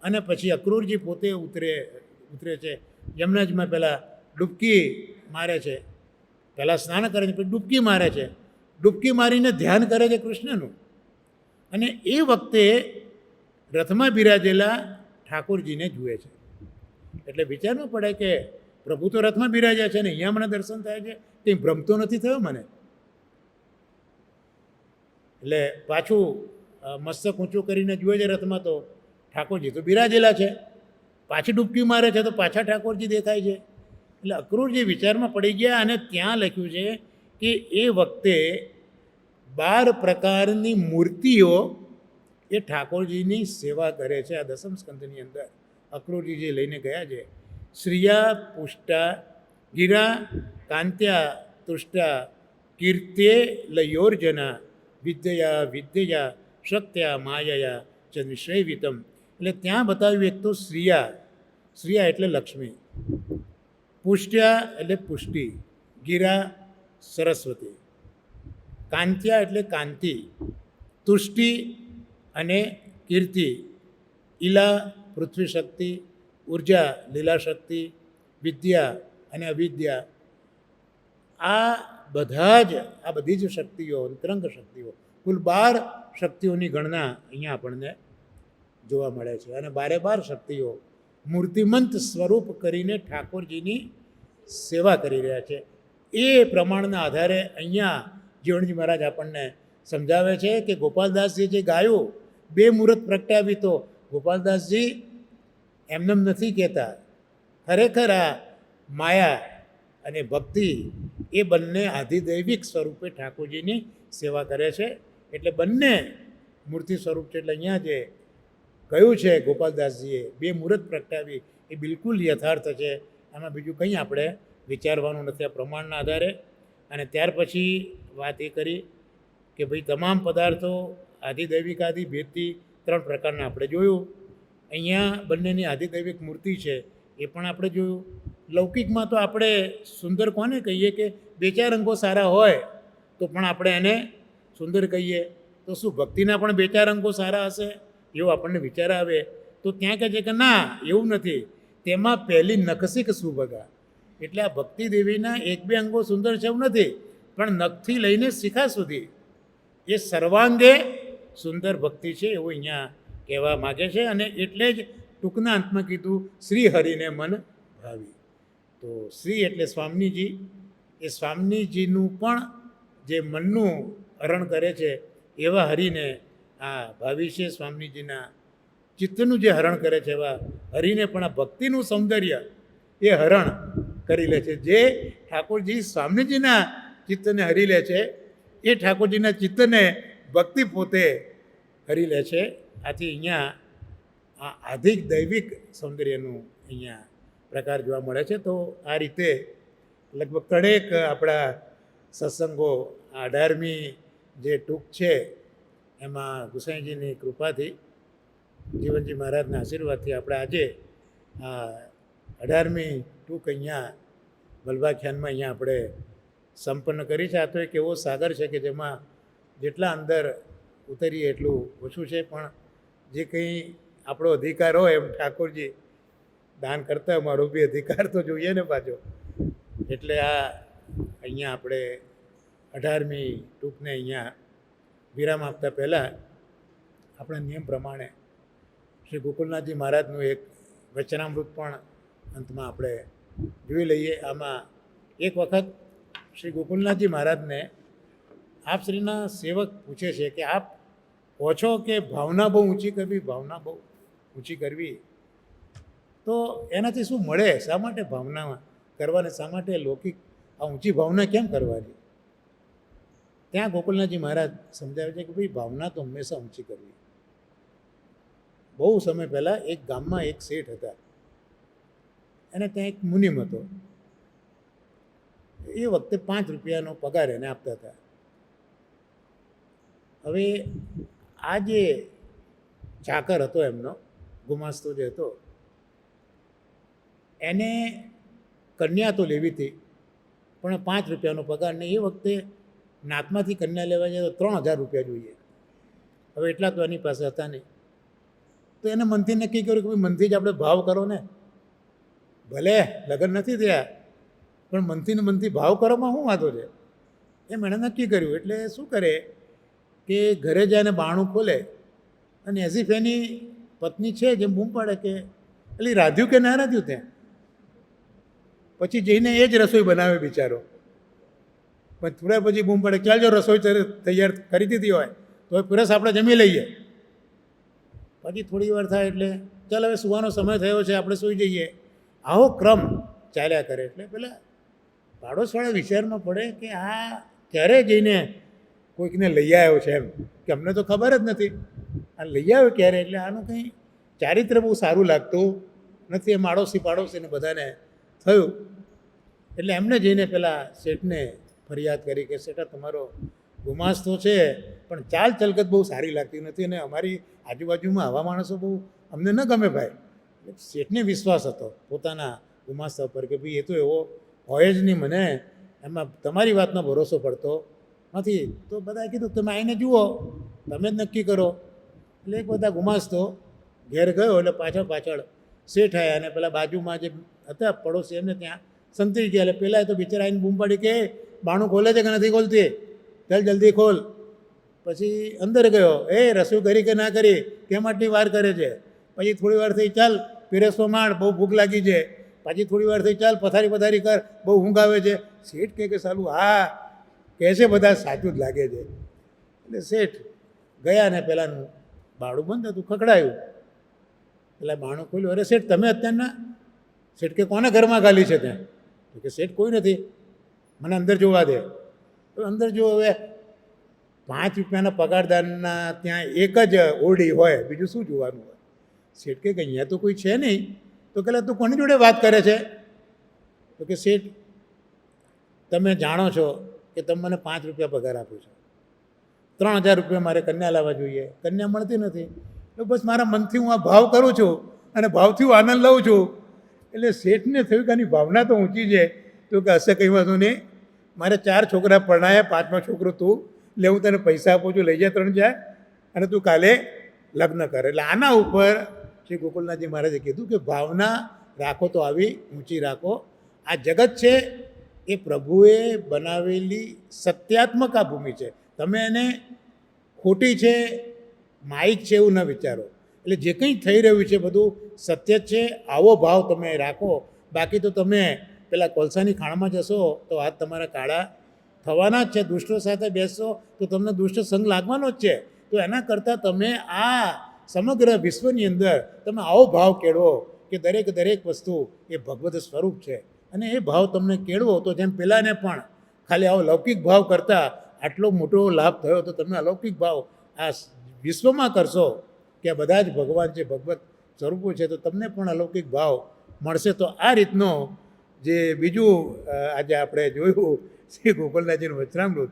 અને પછી અક્રૂરજી પોતે ઉતરે છે યમુનાજીમાં. પહેલાં ડૂબકી મારે છે, પહેલાં સ્નાન કરે છે, પછી ડૂબકી મારે છે. ડૂબકી મારીને ધ્યાન કરે છે કૃષ્ણનું. અને એ વખતે રથમાં બિરાજેલા ઠાકોરજીને જુએ છે. એટલે વિચારવું પડે કે પ્રભુ તો રથમાં બિરાજ્યા છે ને અહીંયા મને દર્શન થાય છે, કંઈ ભ્રમ તો નથી થયો મને? એટલે પાછું મસ્તક ઊંચું કરીને જુએ છે રથમાં, તો ઠાકોરજી તો બિરાજેલા છે. પાછી ડૂબકી મારે છે તો પાછા ઠાકોરજી દેખાય છે. એટલે અક્રૂરજી વિચારમાં પડી ગયા. અને ત્યાં લખ્યું છે કે એ વખતે 12 પ્રકારની મૂર્તિઓ એ ઠાકોરજીની સેવા કરે છે. આ દસમ સ્કંદની અંદર અક્રૂરજી જે લઈને ગયા છે: શ્રિયા પુષ્ટા, ગિરા કાંત્યા તુષ્ટા, કીર્ત્યે લયોર્જના, વિદ્યા શક્ત્યા માયયા ચ નિષેવિતમ. એટલે ત્યાં બતાવ્યું એક તો શ્રિયા એટલે લક્ષ્મી, પુષ્ટ્યા એટલે પુષ્ટિ, ગિરા સરસ્વતી, કાંત્યા એટલે કાંતિ, તુષ્ટિ અને કીર્તિ, ઈલા પૃથ્વી શક્તિ, ઉર્જા લીલા શક્તિ, વિદ્યા અને અવિદ્યા. આ બધી જ શક્તિઓ, અંતરંગ શક્તિઓ, કુલ 12 શક્તિઓની ગણના અહીંયા આપણને જોવા મળે છે. અને 12 શક્તિઓ મૂર્તિમંત સ્વરૂપ કરીને ઠાકોરજીની સેવા કરી રહ્યા છે. એ પ્રમાણના આધારે અહીંયા જીવનજી મહારાજ આપણને સમજાવે છે કે ગોપાલદાસજી જે ગાયું 2 મુહૂર્ત પ્રગટાવી, તો ગોપાલદાસજી એમનેમ નથી કહેતા. ખરેખર આ માયા અને ભક્તિ એ બંને આધિદૈવિક સ્વરૂપે ઠાકોરજીની સેવા કરે છે. એટલે બંને મૂર્તિ સ્વરૂપ છે. એટલે અહીંયા જે કહ્યું છે ગોપાલદાસજીએ 2 મુહૂર્ત પ્રગટાવી, એ બિલકુલ યથાર્થ છે. આમાં બીજું કંઈ આપણે વિચારવાનું નથી આ પ્રમાણના આધારે. અને ત્યાર પછી વાત એ કરી કે ભાઈ તમામ પદાર્થો આધિદૈવિક ભેદથી 3 પ્રકારના આપણે જોયું. અહીંયા બંનેની આધિદૈવિક મૂર્તિ છે એ પણ આપણે જોયું. લૌકિકમાં તો આપણે સુંદર કોને કહીએ કે બે ચાર અંગો સારા હોય તો પણ આપણે એને સુંદર કહીએ. તો શું ભક્તિના પણ બે ચાર અંગો સારા હશે એવું આપણને વિચાર આવે? તો ત્યાં કહે છે કે ના, એવું નથી, તેમાં પહેલી નખસિક સુભગા. એટલે આ ભક્તિ દેવીના એક બે અંગો સુંદર છે એવું નથી, પણ નખથી લઈને શિખા સુધી એ સર્વાંગે સુંદર ભક્તિ છે એવું અહીંયા કહેવા માગે છે. અને એટલે જ ટૂંકના અંતમાં કીધું શ્રી હરિને મન ભાવી. તો શ્રી એટલે સ્વામીજી, એ સ્વામીજીનું પણ જે મનનું હરણ કરે છે એવા હરિને આ ભાવી છે. સ્વામીજીના ચિત્તનું જે હરણ કરે છે એવા હરિને પણ આ ભક્તિનું સૌંદર્ય એ હરણ કરી લે છે. જે ઠાકોરજી સ્વામીજીના ચિત્તને હરી લે છે એ ઠાકોરજીના ચિત્તને ભક્તિ પોતે હરી લે છે. આથી અહીંયા આ આધિક દૈવિક સૌંદર્યનું અહીંયા પ્રકાર જોવા મળે છે. તો આ રીતે લગભગ ત્રણેક આપણા સત્સંગો 18મી જે ટૂંક છે એમાં ગુસાઈજીની કૃપાથી, જીવનજી મહારાજના આશીર્વાદથી આપણે આજે આ 18મી ટૂંક અહીંયા વલ્ભાખ્યાનમાં અહીંયા આપણે સંપન્ન કરી છે. આ તો એક એવો સાગર છે કે જેમાં જેટલા અંદર ઉતરીએ એટલું ઓછું છે, પણ જે કંઈ આપણો અધિકાર હોય એમ ઠાકોરજી દાન કરતા મારો બી અધિકાર તો જોઈએ ને પાછો. એટલે આ અહીંયા આપણે 18મી ટૂંકને અહીંયા વિરામ આપતા પહેલાં આપણા નિયમ પ્રમાણે શ્રી ગોકુલનાથજી મહારાજનું એક વચનામૃત પણ અંતમાં આપણે જોઈ લઈએ. આમાં એક વખત શ્રી ગોકુલનાથજી મહારાજને આપ શ્રીના સેવક પૂછે છે કે આપ કહો છો કે ભાવના બહુ ઊંચી કરવી, ભાવના બહુ ઊંચી કરવી, તો એનાથી શું મળે? શા માટે ભાવના કરવાને, શા માટે લૌકિક આ ઊંચી ભાવના કેમ કરવાની? ત્યાં ગોકુલનાથજી મહારાજ સમજાવે છે કે ભાઈ ભાવના તો હંમેશા ઊંચી કરવી. બહુ સમય પહેલાં એક ગામમાં એક શેઠ હતા, એને ત્યાં એક મુનિમ હતો. એ વખતે 5 રૂપિયાનો પગાર એને આપતા હતા. હવે આ જે ચાકર હતો એમનો, ગુમાસ્તો જે હતો, એને કન્યા તો લેવી હતી, પણ 5 રૂપિયાનો પગાર ને એ વખતે નાતમાંથી કન્યા લેવા જાય તો 3000 રૂપિયા જોઈએ. હવે એટલા તો એની પાસે હતા નહીં. તો એને મનથી નક્કી કર્યું કે ભાઈ મનથી જ આપણે ભાવ કરો ને, ભલે લગ્ન નથી થયા પણ મનથી ને મનથી ભાવ કરવામાં શું વાંધો છે? એમ એણે નક્કી કર્યું. એટલે શું કરે કે ઘરે જાય ને બારણું ખોલે અને એઝીફ એની પત્ની છે જેમ બૂમ પાડે કે એટલે રાધ્યું કે ના રાધ્યું ત્યાં. પછી જઈને એ જ રસોઈ બનાવે બિચારો. પણ થોડા પછી બૂમ પાડે ચાલ જો રસોઈ તૈયાર કરી દીધી હોય તો પીરસ આપણે જમી લઈએ. પછી થોડી વાર થાય એટલે ચાલ હવે સુવાનો સમય થયો છે, આપણે સૂઈ જઈએ. આવો ક્રમ ચાલ્યા કરે. એટલે પેલા પાડોશવાળા વિચારમાં પડે કે આ ક્યારે જઈને કોઈકને લઈ આવ્યો છે, એમ કે અમને તો ખબર જ નથી આ લઈ આવ્યો ક્યારે. એટલે આનું કંઈ ચારિત્ર બહુ સારું લાગતું નથી. એમ પાડોશીને બધાને થયું. એટલે એમને જઈને પેલા શેઠને ફરિયાદ કરી કે શેઠા તમારો ગુમાસ્તો છે પણ ચાલ ચલકત બહુ સારી લાગતી નથી અને અમારી આજુબાજુમાં આવા માણસો બહુ અમને ન ગમે ભાઈ. શેઠને વિશ્વાસ હતો પોતાના ગુમાસ્તા પર કે ભાઈ એ તો એવો હોય જ નહીં, મને એમાં તમારી વાતનો ભરોસો પડતો નથી. તો બધાએ કીધું તમે આવીને જુઓ, તમે જ નક્કી કરો. એટલે એક બધા ગુમાસ્તો ઘેર ગયો એટલે પાછળ શેઠ આવ્યા અને પેલા બાજુમાં જે હતા પડોશી એમને ત્યાં સંતરી ગયા. એટલે પહેલાં તો બિચારા આવીને બૂમ પાડી કે બાણું ખોલે છે કે નથી ખોલતી, ચાલ જલ્દી ખોલ. પછી અંદર ગયો, એ રસોઈ કરી કે ના કરી, કેમ આટલી વાર કરે છે? પછી થોડી વાર થઈ, ચાલ પીરસવા માંડ, બહુ ભૂખ લાગી છે. પછી થોડી વાર થઈ, ચાલ પથારી કર, બહુ ઊંઘ આવે છે. શેઠ કે સાલું હા કહે છે બધા સાચું જ લાગે છે. એટલે શેઠ ગયા ને પેલાનું બાળું બંધ હતું, ખખડાયું. પેલા બાણું ખોલ્યું. અરે શેઠ તમે અત્યારના? શેઠ કે કોને ઘરમાં ગાલી છે ત્યાં? તો કે શેઠ કોઈ નથી, મને અંદર જોવા દે. તો અંદર જો હવે 5 રૂપિયાના પગારદારના ત્યાં એક જ ઓરડી હોય, બીજું શું જોવાનું હોય? શેઠ કે અહીંયા તો કોઈ છે નહીં. તો કે તું કોની જોડે વાત કરે છે? તો કે શેઠ તમે જાણો છો કે તમે મને 5 રૂપિયા પગાર આપો છો, 3000 રૂપિયા મારે કન્યા લાવવા જોઈએ, કન્યા મળતી નથી. તો બસ મારા મનથી હું આ ભાવ કરું છું અને ભાવથી હું આનંદ લઉં છું. એટલે શેઠને થયું કે આની ભાવના તો ઊંચી છે, તો કે હશે કંઈ વાંધો નહીં, મારે 4 છોકરા પરણાયા, 5મો છોકરો તું એટલે હું તને પૈસા આપું છું, લઈ જા 3 જાય અને તું કાલે લગ્ન કર. એટલે આના ઉપર શ્રી ગોકુલનાથજી મહારાજે કીધું કે ભાવના રાખો તો આવી ઊંચી રાખો. આ જગત છે એ પ્રભુએ બનાવેલી સત્યાત્મક આ ભૂમિ છે. તમે એને ખોટી છે, માઇક છે એવું ન વિચારો. એટલે જે કંઈ થઈ રહ્યું છે બધું સત્ય જ છે, આવો ભાવ તમે રાખો. બાકી તો તમે પેલા કોલસાની ખાણમાં જશો તો હાથ તમારા કાળા થવાના જ છે. દુષ્ટો સાથે બેસશો તો તમને દુષ્ટ સંગ લાગવાનો જ છે. તો એના કરતાં તમે આ સમગ્ર વિશ્વની અંદર તમે આવો ભાવ કેળવો કે દરેક વસ્તુ એ ભગવદ સ્વરૂપ છે. અને એ ભાવ તમને કેળવો તો જેમ પેલાને પણ ખાલી આવો લૌકિક ભાવ કરતાં આટલો મોટો લાભ થયો, તો તમે અલૌકિક ભાવ આ વિશ્વમાં કરશો કે આ બધા જ ભગવાન છે, ભગવત સ્વરૂપો છે, તો તમને પણ અલૌકિક ભાવ મળશે. તો આ રીતનો જે બીજું આજે આપણે જોયું શ્રી ગોકુલનાથજીનું વચનામૃત,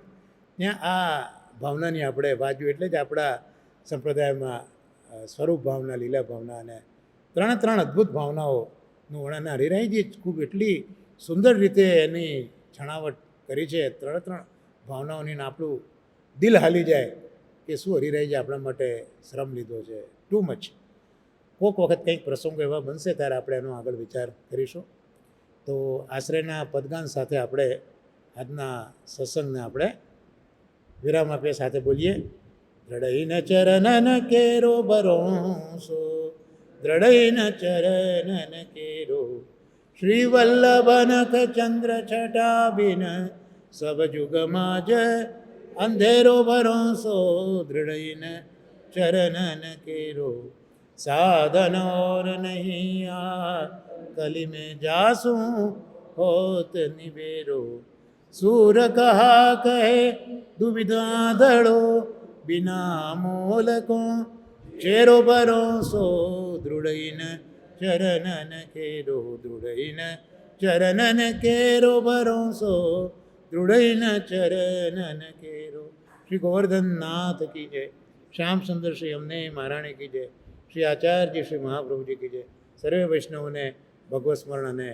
ત્યાં આ ભાવનાની આપણે વાંચ્યું. એટલે જ આપણા સંપ્રદાયમાં સ્વરૂપ ભાવના, લીલા ભાવના અને 3 અદ્ભુત ભાવનાઓનું વર્ણન હરિરાયજી ખૂબ એટલી સુંદર રીતે એની છણાવટ કરી છે. 3 ભાવનાઓની આપણું દિલ હાલી જાય કે શું હરિરાયજી આપણા માટે શ્રમ લીધો છે, ટુ મચ. કોઈક વખત કંઈક પ્રસંગો એવા બનશે ત્યારે આપણે એનો આગળ વિચાર કરીશું. તો આશ્રયના પદગાન સાથે આપણે આજના સત્સંગને આપણે વિરામ આપીએ. સાથે બોલીએ, દ્રઢૈન ચરણન કેરો ભરોસો, દ્રઢૈન ચરણન કેરો, શ્રી વલ્લભનખ ચંદ્ર છટાબિન સબ જુગમાં જ અંધેરો ભરોસો, દ્રઢૈન ચરણન કેરો, साधन और नहीं आ कली में जासू होत निबेरो, सूर कहा कहे दुविधा धड़ो, बिना मोल को चेरो भरोसो, दृढ़इन चरणन केरो, दृढ़इन चरणन केरो भरोसो, दृढ़इन चरणन केरो. श्री गोवर्धन नाथ की जय. श्याम सुंदर श्री अमने महाराणी की जय. श्री आचार्य श्री महाप्रभु जी की जय. सर्वे वैष्णवों ने भगवत स्मरण ने